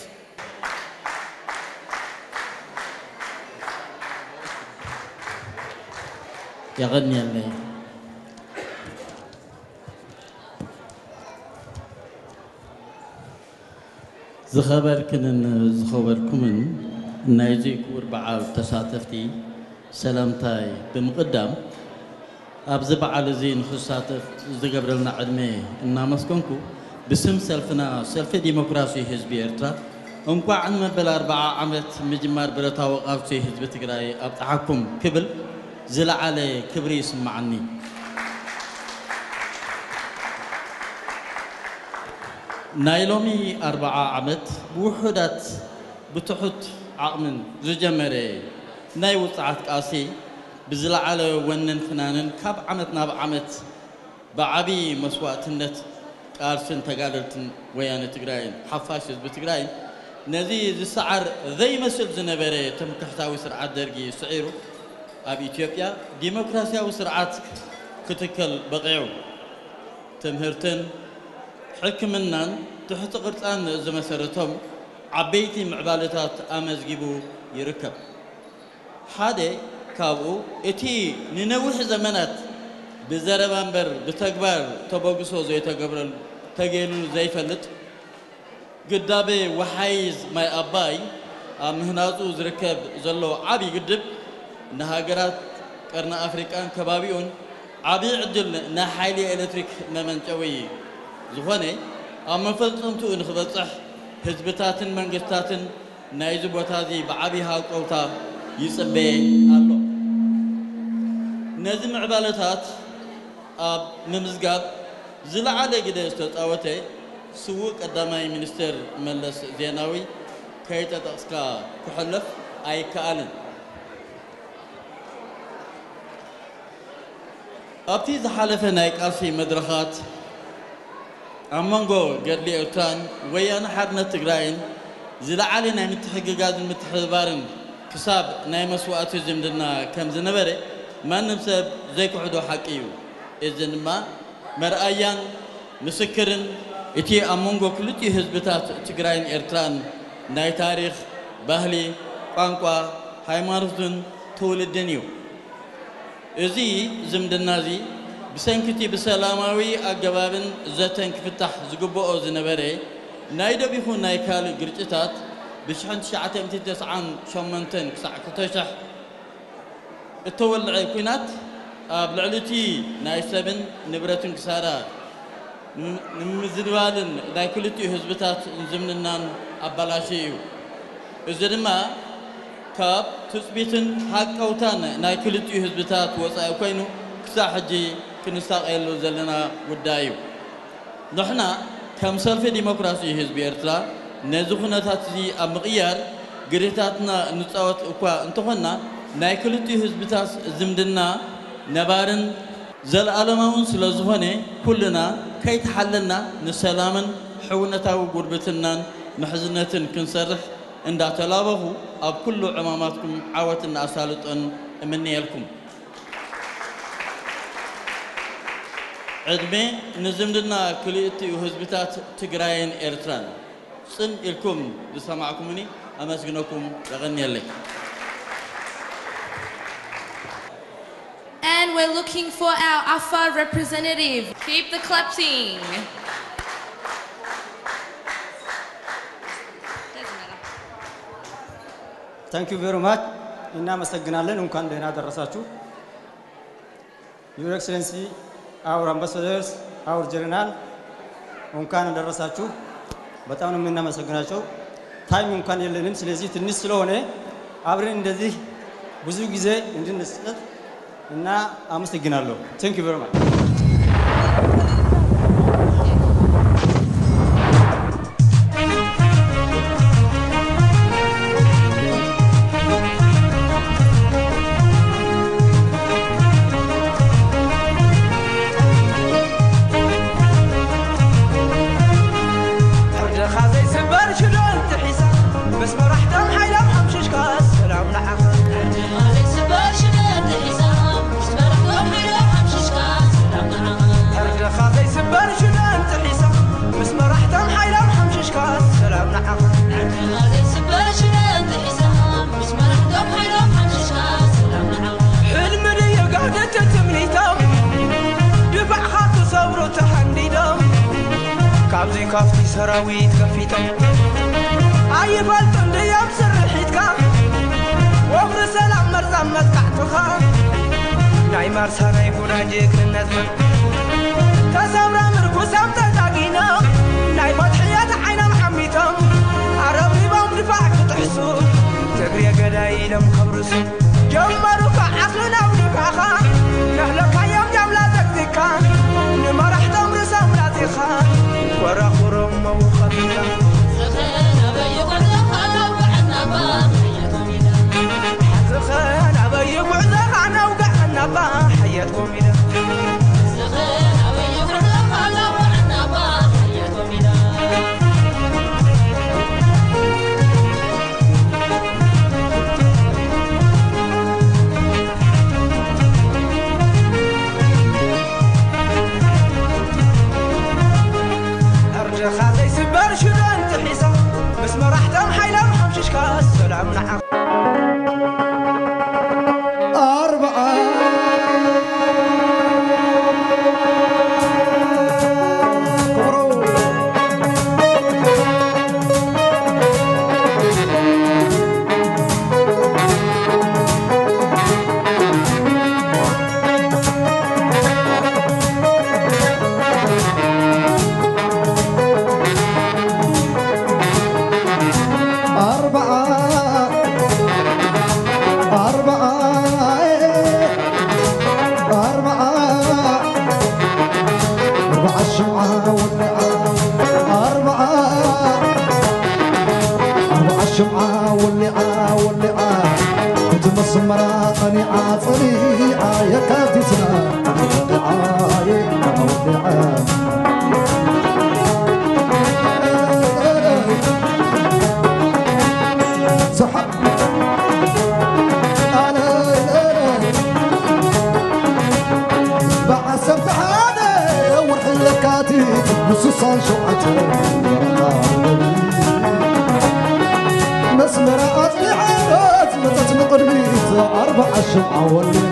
يغني الليل زخبركم نايزيك وربعاو تساتفتي سلامتاي بمقدم أبز بعل زين خصاتف زقبرلنا عدمي النامسكنكو بسم سلفنا سلف ديمقراطي حزب إرترا انكو عن مبل 4 عمت مجمار برتا وقافتي حزب تግራይ أبطعكم كبل زل على كبري يسمعني نايلومي 4 عمت بوحدات بتحط عقمن زجمري ناي وصعت قاسي بزل على ونن فنانن كاب عمت ناب عمت بعبي مسواتنت قارسن تقالرتن ويان تግራይን حفاش حزب تግራይን نزي السعر ذي مسل زنبري تم تحتوي سرعات درجي سعيرو أب إثيوبيا ديمقراطيا وسرعات كتكل بقيو تمهرتن حكمنا تحت قرطان زمسرتهم عبيتي معبالتات أمزجيبو يركب حادي كابو اتي ننوح زمانات بزربانبر بتكبر تبوغسو زي تقبرل تجيلو زي فلت قدابي وحيز ماي أباي مهناتو زركب زلو عبي قدب نهاجرات قرن أفريقيا كبابيون عبي عدل نحيلي إلكتريك ممنجوي زخوني أما فلتنتو نخبصح حزبتاتن منجستاتن نايزو بوتازي بعبي هاقوتا يصبي الله نزم عبالتات ممزقاب زل على قد استطاوتي سوق قدامي منستر ملس زيناوي كيتا تقسكا كحلف أي كالن أبتي زحالفة نايك أرسي مدرخات أمانغو قد لي أرتان ويانا حدنا تقراين زل علينا متحققات متحضبارن كساب ناي مسوات زمدنا كم زنبري ما نمسب زيك وحدو حقيو إذن ما مرأيان مسكرن إتي أمانغو كلتي حزبتات تقراين إرتان ناي تاريخ بهلي قانقوا هايمارزن تولدنيو إزي زمدنا زي بسنكتي بسلاماوي أجبابن زتن كفتح زجبو أوزنبري نايدا بيخون نايكال جرتات بشحن شعتين تسعان شمنتن ساعة كتشح التولع كينات بلعلتي نايسبن نبرتن كسارة نمزدوالن نايكلتي حزبتات زمننان أبلاشيو إزدما كاب تثبيتن حق أوتان نايكلتي حزبتات وصايو كينو كساحجي كنستقيلو زلنا ودايو نحنا كم سلف ديمقراطي حزب إرترا نزخناتات زي أمغيار قريتاتنا نتصاوت أكوا انتخنا نايكلتي حزبتات زمدنا نبارن زل عالمون سلازوهني كلنا كي تحللنا نسلامن حونتاو قربتنا محزنتن كنسرح عند تلابه أب كل عماماتكم عاوتنا أسالتن مني لكم عدمي نزمدنا كليتي وحزبتات تجراين إرتران سن إلكم بسماعكمني أمسكنكم لغني لك. And we're looking for our AFA representative. Keep the clapping. Thank you very much. Inna masagnaለን እንኳን ደህና ደረሳችሁ. Your Excellency, our ambassadors, our general, እንኳን ደረሳችሁ. በጣም ነው የምናመሰግናቸው. ታይም እንኳን የለንም ስለዚህ ትንሽ ስለሆነ አብረን እንደዚህ ብዙ ጊዜ እንድንሰጥ እና አመሰግናለሁ. Thank you very much. كابزي كافتي سراويت كفيتم أي بلطن ديام سرحيتك وفر سلام مرزام مزقعتك ناي مارسانا يكون عجيك للنزمن تسامرا مركوسام تتاقينا ناي مدحيات عينا محميتم عربي بام دفاعك تحسو تقريا قداي لم خبرسو جمروك عقلنا ونكاخا نهلك يوم جملا تكتكا نمرح تمر سامراتيخا ورا خرم وخبيلا زخينا بيقعد خانا وقعنا با حياتكم إذا زخينا بيقعد خانا وقعنا با حياتكم إذا خاطي سبر شلون تحيسا بس ما راح تمحي لو حمشش كاس سلام نعم مراتني عاطري يا كاتتنا سحب انا بعسب حالي وحلكاتي نصوصا شعتي مسمر اطلع متت مقربيت 4 شمعة واللي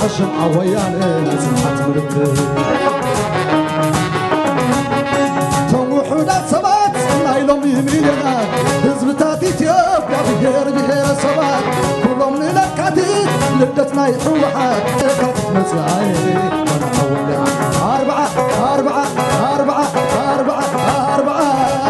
عشم عويان سمحت مركب توحنا سبات نايلوم يميلنا حزبتات إثيوبيا بهير سبات كلهم للكاتيت لدتنا يحوحات مسعي وانا أولي أربعة أربعة أربعة أربعة أربعة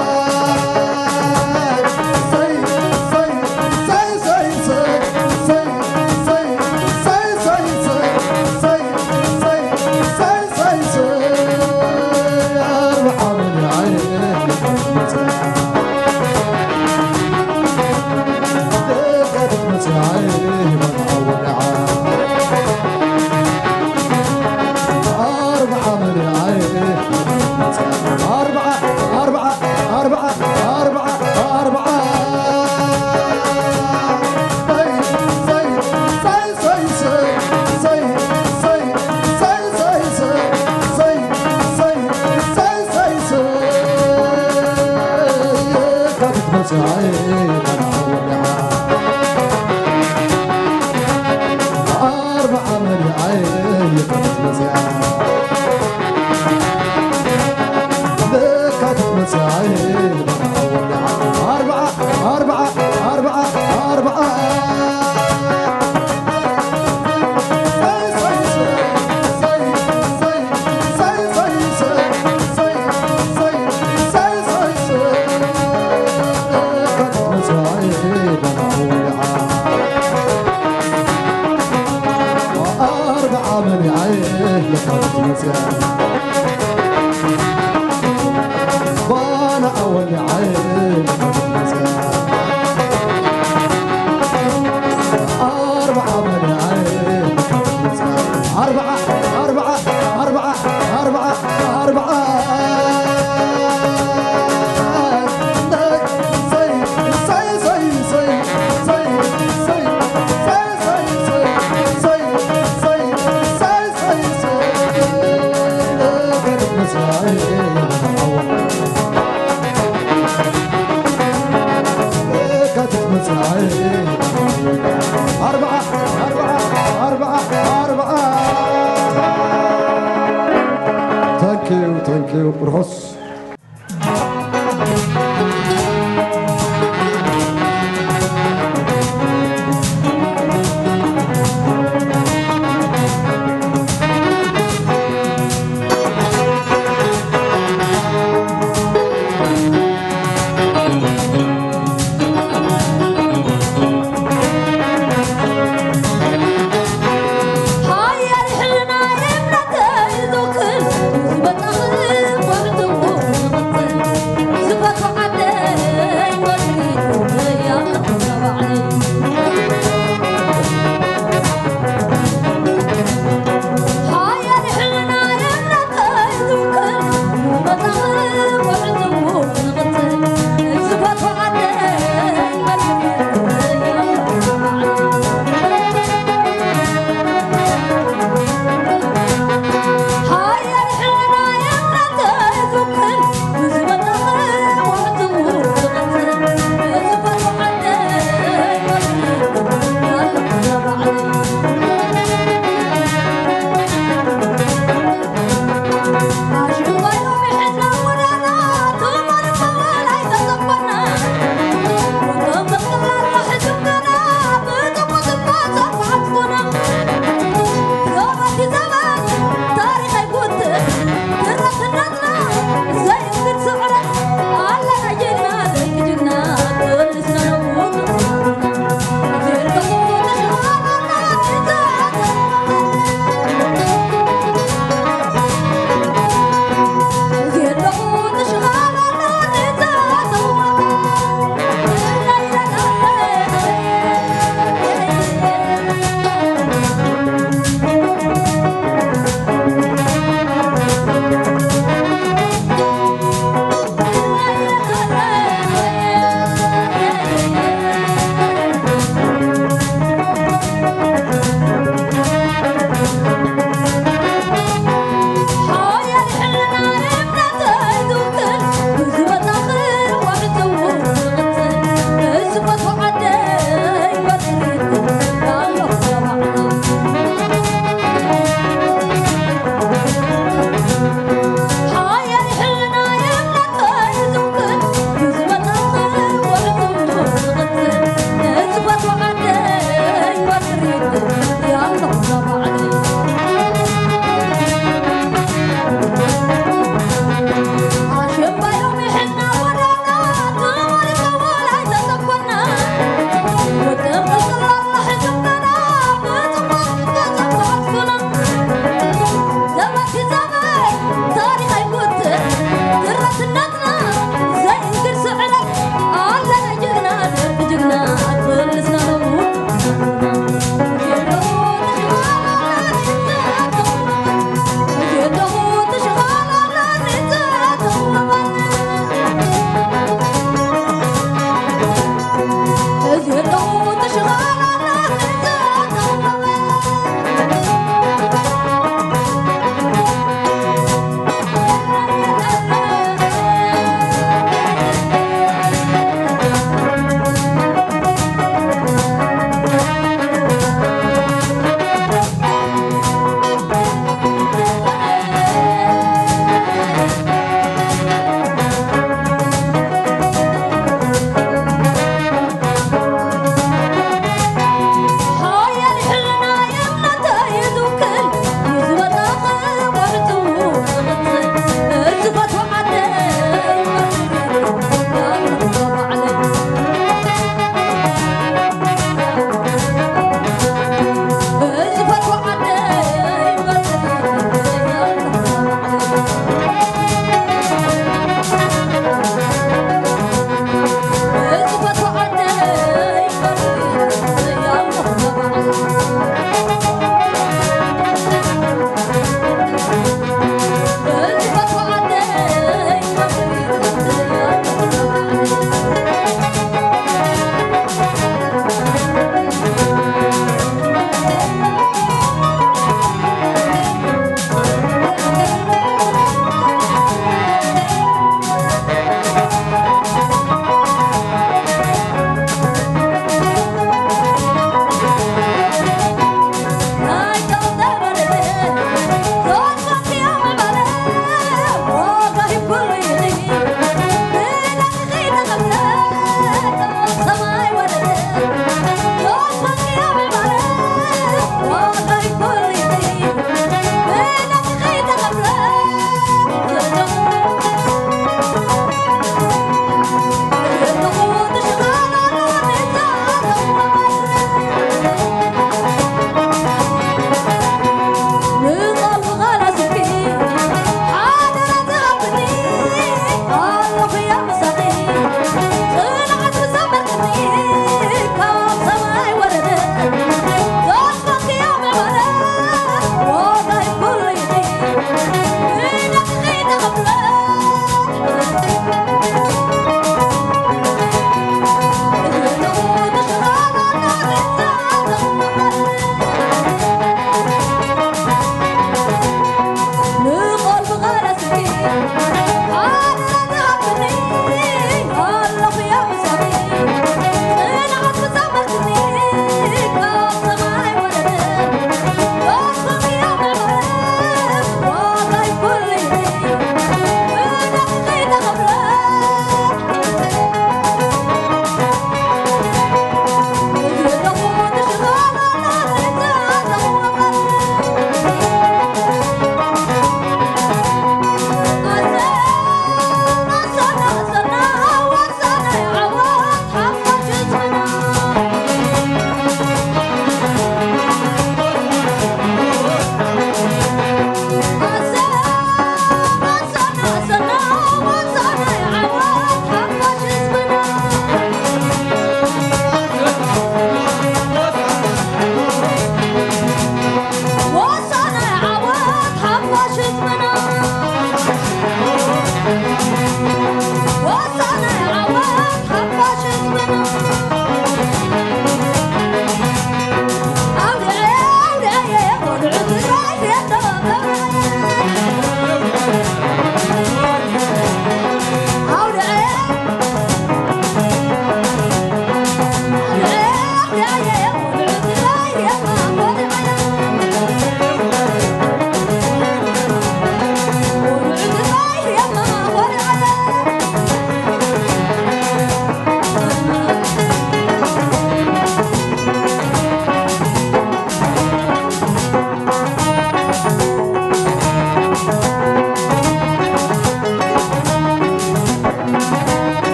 وانا اول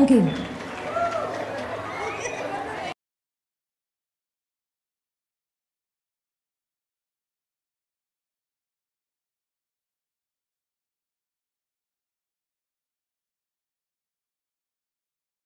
Thank you.